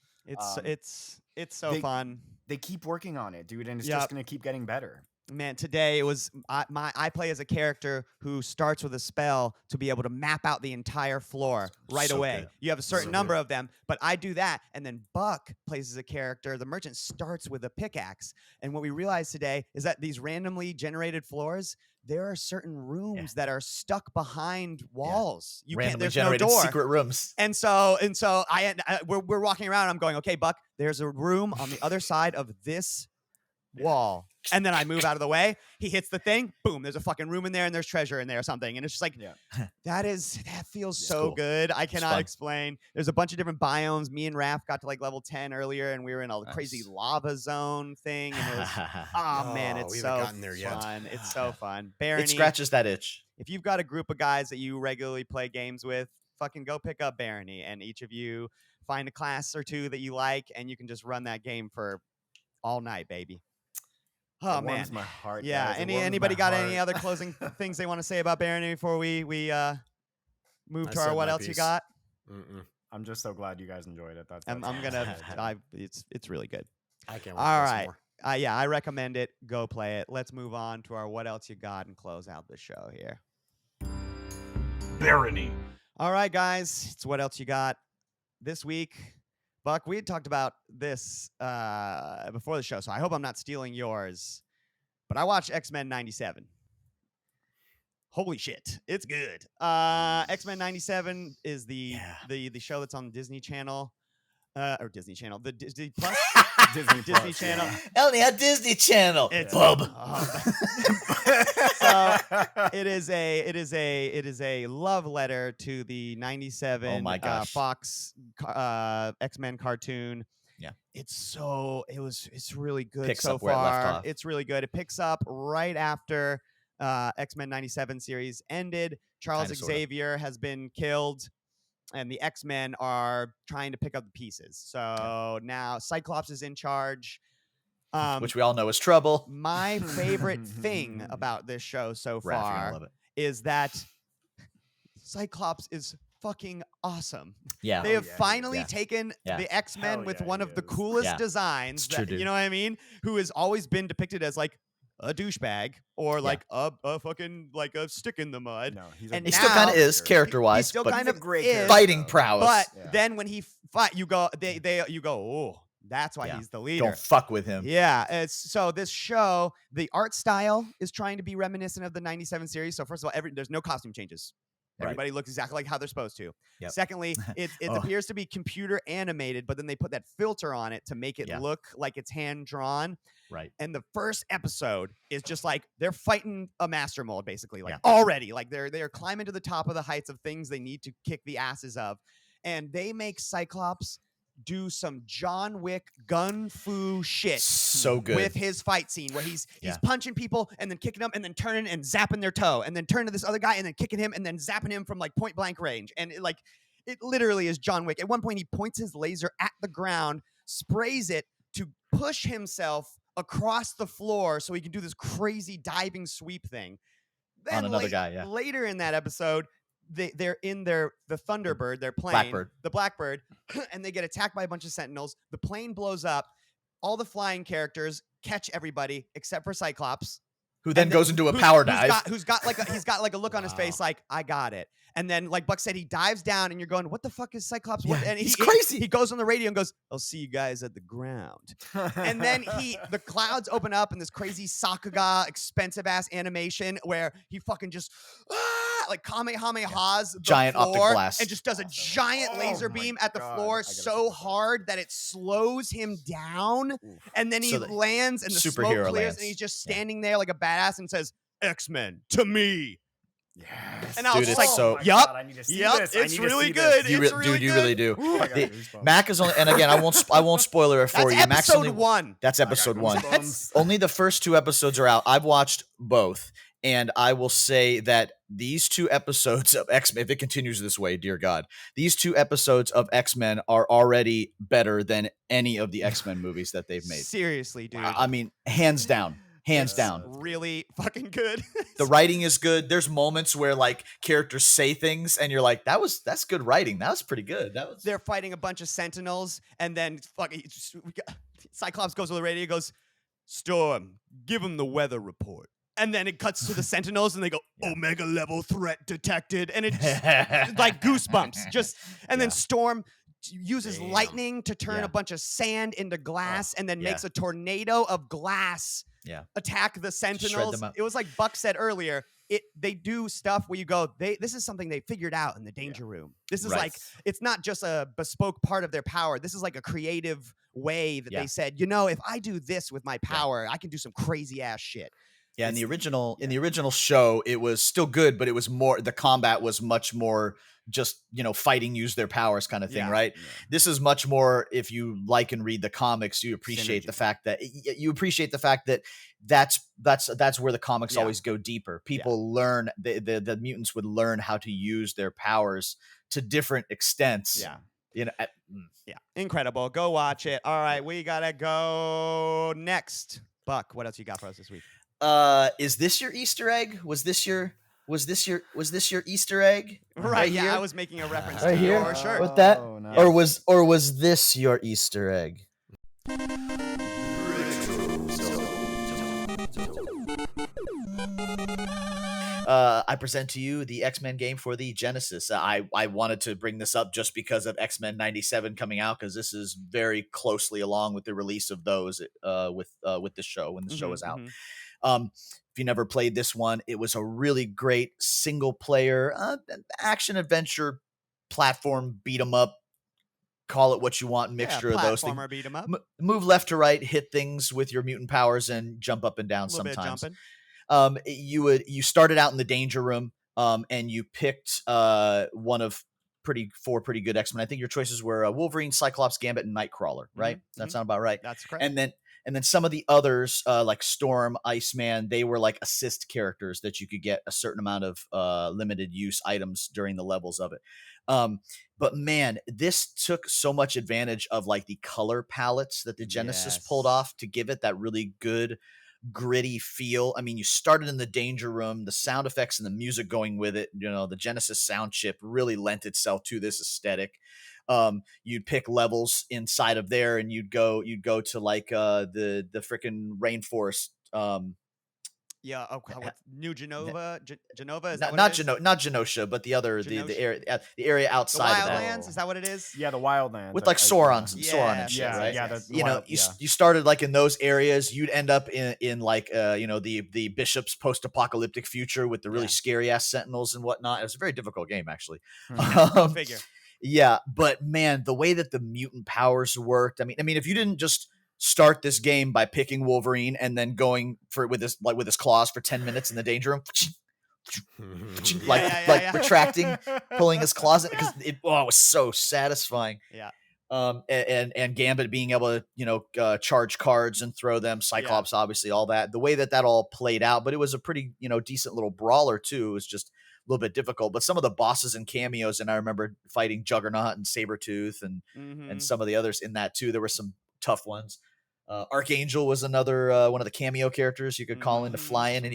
It's so fun. They keep working on it, dude, and it's Yep. just gonna keep getting better. Man, today it was I play as a character who starts with a spell to be able to map out the entire floor right So away. good. You have a certain So number of them, but I do that, and then Buck plays as a character. The merchant starts with a pickaxe, and what we realized today is that these randomly generated floors, there are certain rooms that are stuck behind walls. You can't. Randomly There's no generated door. secret rooms. And so we're walking around. I'm going, okay, Buck. There's a room on the other side of this wall. And then I move out of the way. He hits the thing. Boom. There's a fucking room in there, and there's treasure in there or something. And it's just like, Yeah. that feels so cool. good. I cannot fun. explain. There's a bunch of different biomes. Me and Raph got to like level 10 earlier, and we were in a crazy Nice. lava zone thing. And it was, oh man, Oh, it's we so haven't gotten there yet. fun. It's so fun. Barony, It scratches that itch. if you've got a group of guys that you regularly play games with, fucking go pick up Barony, and each of you find a class or two that you like, and you can just run that game for all night, baby. Oh It man. warms my heart. Yeah. guys. It warms my Anybody got any heart. other closing things they want to say about Barony before we move I to our said what my else you piece. got? I'm just so glad you guys enjoyed it. That's I'm all gonna. I'm saying. It's really good. I can't wait All to play some right. more. Yeah, I recommend it. Go play it. Let's move on to our what else you got and close out the show here. Barony. All right, guys. It's what else you got this week. Buck, we had talked about this before the show, so I hope I'm not stealing yours. But I watched X-Men 97. Holy shit, it's good. X-Men 97 is the show that's on Disney Channel, or Disney Channel, the Disney Plus, Disney Disney Plus, Channel. Ellie, a Disney Channel. It's Bub. So it is a love letter to the 97 Oh my gosh. Fox X-Men cartoon. Yeah. It's really good Picks so up where it left far. off. It's really good. It picks up right after X-Men 97 series ended. Charles Kinda, sorta. Xavier has been killed, and the X-Men are trying to pick up the pieces. So now Cyclops is in charge. Which we all know is trouble. My favorite thing about this show so Raph, you're gonna far love it. is that Cyclops is fucking awesome. Yeah. They have yeah, he is. finally Yeah. taken Yeah. the X-Men Hell with yeah, one he of the is. coolest Yeah. designs. It's true, That, dude. you know what I mean? Who has always been depicted as like a douchebag or like a fucking like a stick in the mud. No, he's And He a still kind now- of is He character-wise, still but kind he's a of great is, character. fighting though. prowess. but Yeah. then when he fight, you go you go, oh, that's why Yeah. he's the leader. Don't fuck with him. Yeah, so this show, the art style is trying to be reminiscent of the 97 series. So first of all, there's no costume changes. Right. Everybody looks exactly like how they're supposed to. Yep. Secondly, it Oh. appears to be computer animated, but then they put that filter on it to make it Yeah. look like it's hand drawn. Right. And the first episode is just like they're fighting a master mold, basically. Like Yeah. already, like they're climbing to the top of the heights of things they need to kick the asses of, and they make Cyclops do some John Wick gun fu shit So good. with his fight scene where he's Yeah. punching people and then kicking them and then turning and zapping their toe and then turning to this other guy and then kicking him and then zapping him from like point blank range. And it literally is John Wick. At one point, he points his laser at the ground, sprays it to push himself across the floor so he can do this crazy diving sweep thing. Then On another guy, yeah. Later in that episode, they're in the Thunderbird, their plane, Blackbird. the Blackbird, and they get attacked by a bunch of Sentinels. The plane blows up. All the flying characters catch everybody except for Cyclops, Who then and goes into a power dive. He's got like a look on his face, like I got it. And then, like Buck said, he dives down, and you're going, "What the fuck is Cyclops?" Yeah, And he's crazy. He goes on the radio and goes, "I'll see you guys at the ground." And then the clouds open up in this crazy Sakuga expensive ass animation where he fucking just like kamehamehas the Giant optic floor blast. and just does a giant Oh laser my beam at the God, floor I gotta so check this out. hard that it slows him down, and then he So the lands and the smoke superhero clears lands. and he's just Yeah. standing there like a badass and says, "X-Men to me." Yes. And I was Dude, just it's like, so- yup, I need to see yup, this. I it's need to really see good. this. You It's re- really dude, you good. really do. Ooh, I got The- goosebumps. Mac is only, and again, I won't spoiler it for That's you. Mac's episode only, 1. That's I got episode 1. goosebumps. Only the first 2 episodes are out. I've watched both, and I will say that these 2 episodes of X-Men, if it continues this way, dear God, these 2 episodes of X-Men are already better than any of the X-Men movies that they've made. Seriously, dude. I mean, hands down. Hands It's down. really fucking good. The writing is good. There's moments where like characters say things and you're like, that's good writing. That was pretty good. That was They're fighting a bunch of Sentinels, and then fucking Cyclops goes to the radio, goes, "Storm, give him the weather report." And then it cuts to the Sentinels, and they go, "Omega level threat detected," and it just, like goosebumps. And then Yeah. Storm uses Damn. lightning to turn Yeah. a bunch of sand into glass, and then yeah. makes a tornado of glass Yeah. attack the Sentinels. them up. It was like Buck said earlier. They do stuff where you go, this is something they figured out in the danger room. This is Right. like, it's not just a bespoke part of their power. This is like a creative way that Yeah. they said, if I do this with my power, I can do some crazy ass shit. Yeah, in the original show, it was still good, but it was more, the combat was much more just, fighting, use their powers kind of thing, Yeah. right? Yeah. This is much more, if you like and read the comics, you appreciate the Synergy. fact that that's where the comics Yeah. always go deeper. People learn, the mutants would learn how to use their powers to different extents. Yeah. Mm. Yeah. Incredible. Go watch it. All right. We got to go next Buck, what else you got for us this week? Is this your Easter egg? Was this your Easter egg? Right, yeah, here? I was making a reference Right to here? your shirt. With that, Oh, nice. or was this your Easter egg? I present to you the X-Men game for the Genesis. I wanted to bring this up just because of X-Men 97 coming out, because this is very closely along with the release of those with the show when the show is out. If you never played this one, it was a really great single player action adventure platform beat 'em up. Call it what you want, mixture of those things. Platformer beat 'em up. Move left to right, hit things with your mutant powers, and jump up and down A little bit of sometimes. jumping. You started out in the danger room, and you picked one of four pretty good X-Men. I think your choices were Wolverine, Cyclops, Gambit, and Nightcrawler, right? That sound about right. That's correct. And then some of the others, like Storm, Iceman, they were like assist characters that you could get a certain amount of limited use items during the levels of it. But man, this took so much advantage of like the color palettes that the Genesis pulled Yes. off to give it that really good gritty feel. I mean, you started in the danger room, the sound effects and the music going with it, the Genesis sound chip really lent itself to this aesthetic. You'd pick levels inside of there, and you'd go to like the freaking rainforest. Yeah. Oh, what's New Genova? Genova is Not that what it is? not Genosha, but the other the area The outside of that. Wildlands. Is that what it is? Yeah, the Wildlands. With like Sauron and shit, Yeah, right? yeah, You started like in those areas. You'd end up in like the Bishop's post-apocalyptic future with the really scary ass sentinels and whatnot. It was a very difficult game, actually. Go figure. Yeah, but man, the way that the mutant powers worked. I mean, if you didn't just start this game by picking Wolverine and then going with his claws for 10 minutes in the danger room, retracting, pulling his claws, because it was so satisfying. Yeah. And Gambit being able to charge cards and throw them, Cyclops obviously, all that, the way that all played out. But it was a pretty decent little brawler too. It was just a little bit difficult, but some of the bosses and cameos, and I remember fighting Juggernaut and Sabretooth and some of the others in that too. There were some tough ones. Archangel was another one of the cameo characters you could call in to fly in, and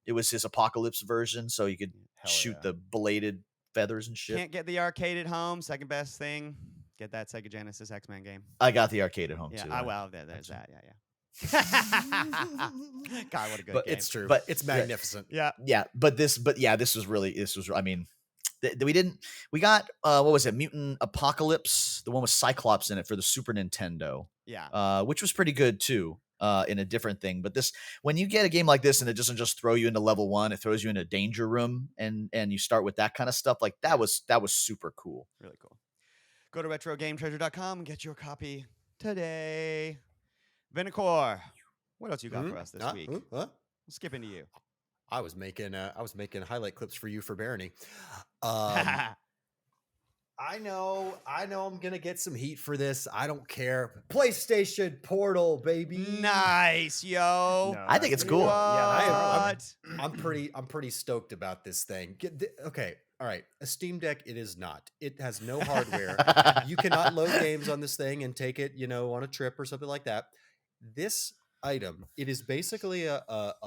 it was his Apocalypse version, so you could shoot the belated feathers and shit. Can't get the arcade at home. Second best thing, get that Sega Genesis X-Men game. I got the arcade at home too. Well, there's that. Yeah. God, what a good but game. It's true. But it's magnificent. This was I mean, we got what was it, Mutant Apocalypse, the one with Cyclops in it for the Super Nintendo, which was pretty good too, in a different thing. But this, when you get a game like this and it doesn't just throw you into level 1, it throws you into danger room, and you start with that kind of stuff, like that was super cool. Really cool. Go to retrogametreasure.com and get your copy today. Vinicor, what else you got for us this week? We'll skip into you. I was making highlight clips for you for Barony. I know I'm gonna get some heat for this. I don't care. PlayStation Portal, baby. Nice, yo. No, I think it's cool. I'm pretty stoked about this thing. Okay, all right. A Steam Deck, it is not. It has no hardware. You cannot load games on this thing and take it, on a trip or something like that. This item, it is basically a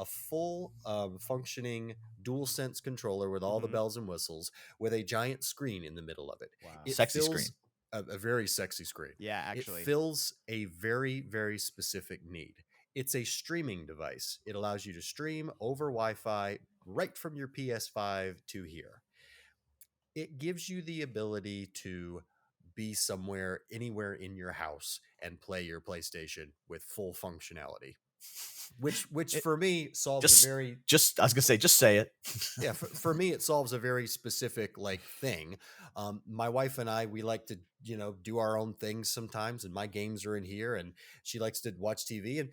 full functioning DualSense controller with all the bells and whistles, with a giant screen in the middle of it. Wow. Sexy screen. A very sexy screen. Yeah, actually. It fills a very, very specific need. It's a streaming device. It allows you to stream over Wi-Fi right from your PS5 to here. It gives you the ability to be somewhere, anywhere in your house, and play your PlayStation with full functionality, which for me solves I was gonna say, just say it. Yeah, for me it solves a very specific thing. My wife and I, we like to do our own things sometimes, and my games are in here, and she likes to watch TV. And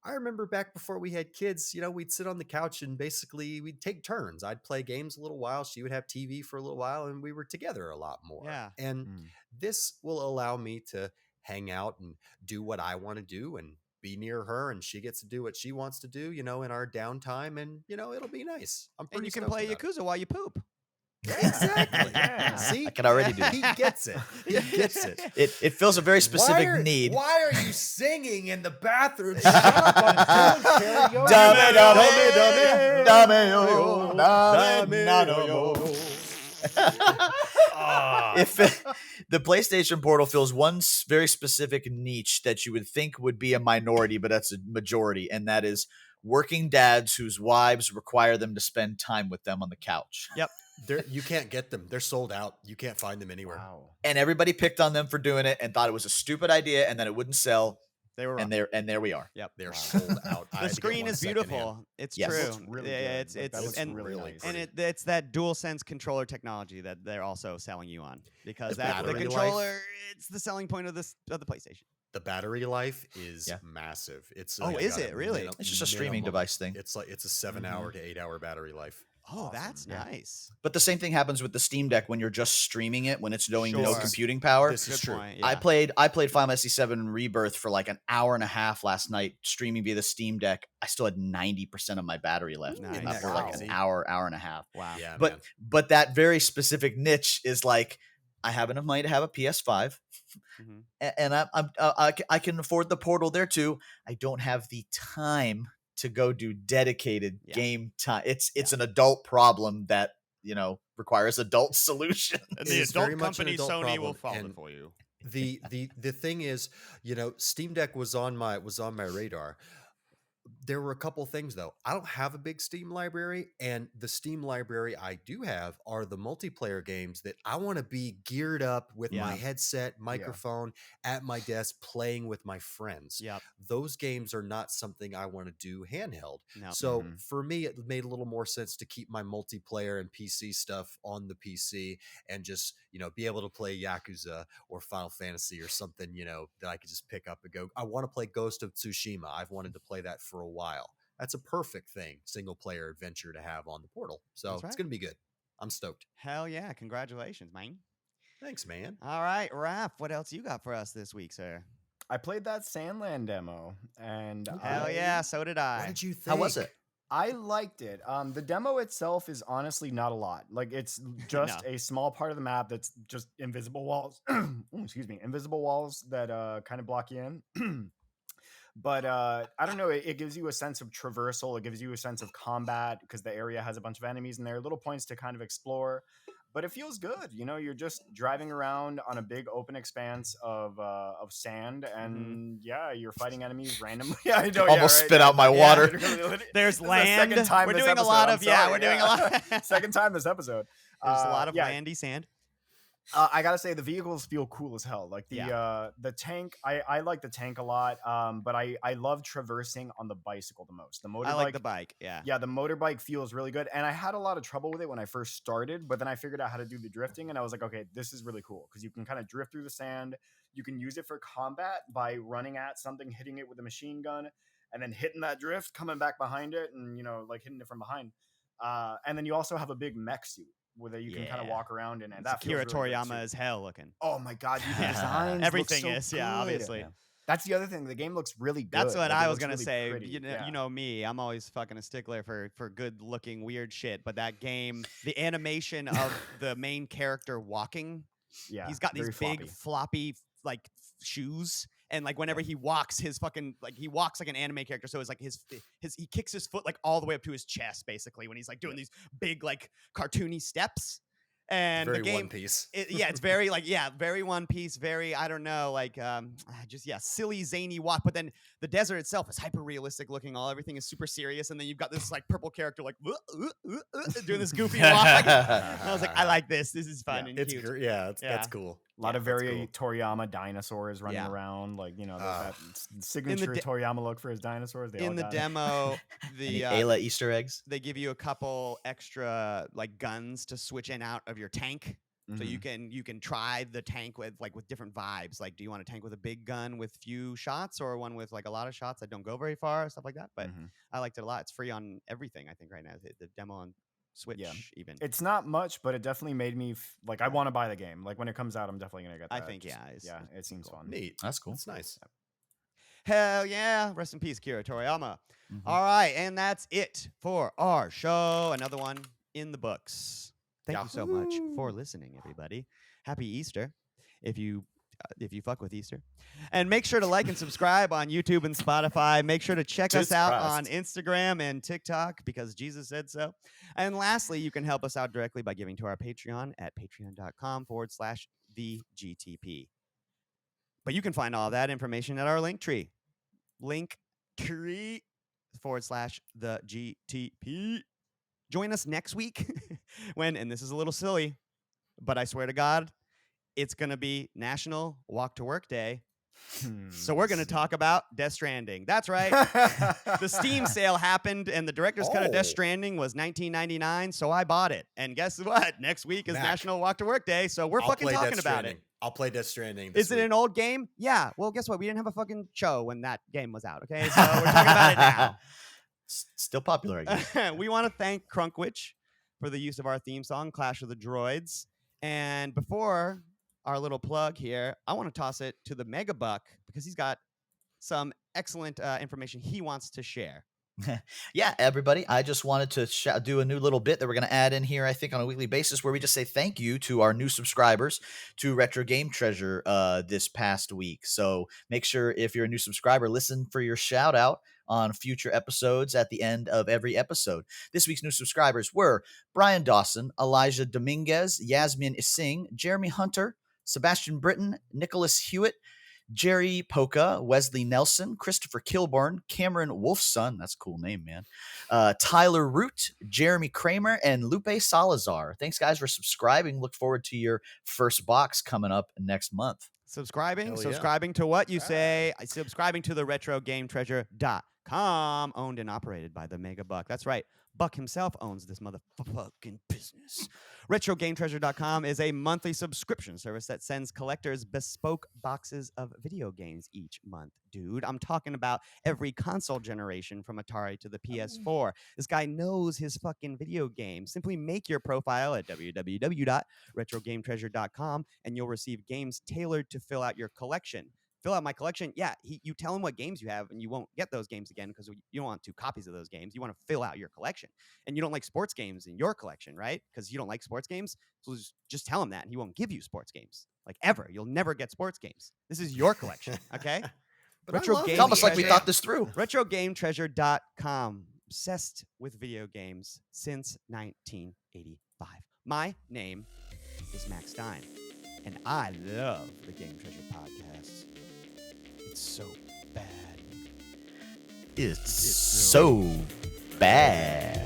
I remember back before we had kids, we'd sit on the couch and basically we'd take turns. I'd play games a little while, she would have TV for a little while, and we were together a lot more. Yeah. And this will allow me to hang out and do what I want to do and be near her, and she gets to do what she wants to do, in our downtime, and it'll be nice. I'm pretty And you can stoked play about it. Yakuza while you poop. Exactly. Yeah. See, I can already do He gets it. He gets it. It fills a very specific need. Why are you singing in the bathroom? Shut up! I'm doing karaoke. Dame, Dame, If the PlayStation Portal fills one very specific niche that you would think would be a minority, but that's a majority, and that is working dads whose wives require them to spend time with them on the couch. Yep. You can't get them. They're sold out. You can't find them anywhere. Wow. And everybody picked on them for doing it and thought it was a stupid idea and that it wouldn't sell. They were And wrong. there we are. Yep. They're Wow. sold out. I The had to get screen one is secondhand. beautiful. It's Yes. true. It looks really Yeah, good. it's Like, that looks and really really nice. and it's that dual sense controller technology that they're also selling you on because The that the battery life. controller it's the selling point of the PlayStation. The battery life is Yeah. massive. It's Oh, like is got a it really? minimum- It's just a streaming minimum. device thing. It's like it's a 7-hour to 8-hour battery life. Oh, Awesome. that's Yeah. nice. But the same thing happens with the Steam Deck when you're just streaming it when it's doing no Sure. computing power. This is Good true. point. I Yeah. played Final Fantasy VII Rebirth for like an hour and a half last night streaming via the Steam Deck. I still had 90% of my battery left Nice. after like Wow. an hour and a half. Wow. Yeah, But man. but that very specific niche is like I have enough money to have a PS5, Mhm. and I can afford the Portal there too. I don't have the time to go do dedicated Yeah. game time. It's an adult problem that requires adult solution. And It is very much an adult problem, and for you. the thing is, Steam Deck was on my radar. There were a couple things though. I don't have a big Steam library, and the Steam library I do have are the multiplayer games that I want to be geared up with my Yeah. headset, microphone at my desk playing with my friends. Yep. Those games are not something I want to do handheld. No. So Mhm. for me, it made a little more sense to keep my multiplayer and PC stuff on the PC and just, be able to play Yakuza or Final Fantasy or something, that I could just pick up and go. I want to play Ghost of Tsushima. I've wanted to play that for a while. That's a perfect thing, single player adventure to have on the Portal. So That's right. it's going to be good. I'm stoked. Hell yeah. Congratulations, man. Thanks, man. All right, Raph, what else you got for us this week, sir? I played that Sandland demo, and Hell yeah, so did I. What did you think? How was it? I liked it. The demo itself is honestly not a lot. Like it's just No. a small part of the map that's just invisible walls. Ooh, excuse me, invisible walls that kind of block you in. But I don't know. It gives you a sense of traversal. It gives you a sense of combat because the area has a bunch of enemies and there are little points to kind of explore. But it feels good. You're just driving around on a big open expanse of sand, and yeah, you're fighting enemies randomly. Yeah, I know. Almost yeah, right? spit out my Yeah, water. literally. There's This is the land. second time We're this doing a episode. lot I'm of yeah, sorry, we're doing a lot. Second time this episode. There's a lot of yeah, landy sand. I gotta say the vehicles feel cool as hell. Like the tank, I like the tank a lot. But I love traversing on the bicycle the most. The motorbike, I like the bike. Yeah. yeah, the motorbike feels really good. And I had a lot of trouble with it when I first started, but then I figured out how to do the drifting, and I was like, okay, this is really cool because you can kind of drift through the sand. You can use it for combat by running at something, hitting it with a machine gun, and then hitting that drift, coming back behind it, and like hitting it from behind. And then you also have a big mech suit where you can kind of Yeah. walk around in, and It's that feels Akira really good, Toriyama too. is hell looking. Oh my god, the Yeah. designs Everything look so is, yeah, good. obviously. That's the other thing. The game looks really good. That's what Like, it I was looks gonna really say. pretty. You know me. I'm always fucking a stickler for good looking weird shit. But that game, the animation of the main character walking, Yeah, he's got these very big floppy like shoes, and like whenever he walks, his fucking he walks like an anime character. So it's like his he kicks his foot like all the way up to his chest, basically, when he's like doing these big like cartoony steps. And Very the game, One Piece. it's very very One Piece, very I don't know, like just silly zany walk. But then the desert itself is hyper realistic looking. Everything is super serious, and then you've got this like purple character like doing this goofy walk. And I was like, I like this. This is fun and It's cute. great. Yeah, Yeah. that's cool. A lot of that's very cool. Toriyama dinosaurs running Yeah. around, like there's Ah. that signature de- Toriyama look for his dinosaurs. They In all the got it. demo, Any the Ayla Easter eggs? they give you a couple extra like guns to switch in out of your tank. So Mhm. you can try the tank with different vibes. Like, do you want a tank with a big gun with few shots, or one with like a lot of shots that don't go very far, stuff like that? But Mhm. I liked it a lot. It's free on everything, I think, right now. The demo on Switch, even. It's not much, but it definitely made me like I want to buy the game. Like when it comes out, I'm definitely gonna get I that. think, Just- yeah, it's yeah, pretty it seems cool. fun. Neat. That's cool. That's nice. Hell yeah! Rest in peace, Akira Toriyama. Mhm. All right, and that's it for our show. Another one in the books. Thank you so much for listening, everybody. Happy Easter, if you fuck with Easter. And make sure to like and subscribe on YouTube and Spotify. Make sure to check us Jesus out Christ. on Instagram and TikTok because Jesus said so. And lastly, you can help us out directly by giving to our Patreon at patreon.com/thegtp. But you can find all that information at our link tree. Linktree/the-GTP. Join us next week when, and this is a little silly, but I swear to God, it's going to be National Walk to Work Day. So we're going to talk about Death Stranding. That's right. The Steam sale happened, and the director's cut of Death Oh. Stranding was $19.99, so I bought it. And guess what? Next week is Mac, National Walk to Work Day, so we're I'll fucking play talking Death about Stranding. it. I'll play Death Stranding this Is it week. an old game? Yeah. Well, guess what? We didn't have a fucking show when that game was out, okay? So we're talking about it now. Still popular, I guess. We want to thank Crunkwitch for the use of our theme song, Clash of the Droids. And before our little plug here, I want to toss it to the Megabuck because he's got some excellent information he wants to share. Yeah, everybody, I just wanted to do a new little bit that we're going to add in here, I think, on a weekly basis where we just say thank you to our new subscribers to Retro Game Treasure this past week. So make sure if you're a new subscriber, listen for your shout out on future episodes at the end of every episode. This week's new subscribers were Brian Dawson, Elijah Dominguez, Yasmin Ising, Jeremy Hunter, Sebastian Britton, Nicholas Hewitt, Jerry Polka, Wesley Nelson, Christopher Kilburn, Cameron Wolfson, that's a cool name, man, Tyler Root, Jeremy Kramer, and Lupe Salazar. Thanks, guys, for subscribing. Look forward to your first box coming up next month. Subscribing? Hell yeah. Subscribing to what you say? Subscribing to the RetroGameTreasure.com, owned and operated by the Megabuck. That's right. Buck himself owns this motherfucking business. RetroGameTreasure.com is a monthly subscription service that sends collectors bespoke boxes of video games each month. Dude, I'm talking about every console generation from Atari to the PS4. This guy knows his fucking video games. Simply make your profile at www.retrogametreasure.com and you'll receive games tailored to fill out your collection. Fill out my collection. Yeah, you tell him what games you have, and you won't get those games again because you don't want 2 copies of those games. You want to fill out your collection. And you don't like sports games in your collection, right? Because you don't like sports games. So just tell him that, and he won't give you sports games. Like, ever. You'll never get sports games. This is your collection, okay? But I Retro love Game It's almost like we Treasure. thought this through. RetroGameTreasure.com. Obsessed with video games since 1985. My name is Max Stein, and I love the Game Treasure podcast. It's so bad. It's so bad.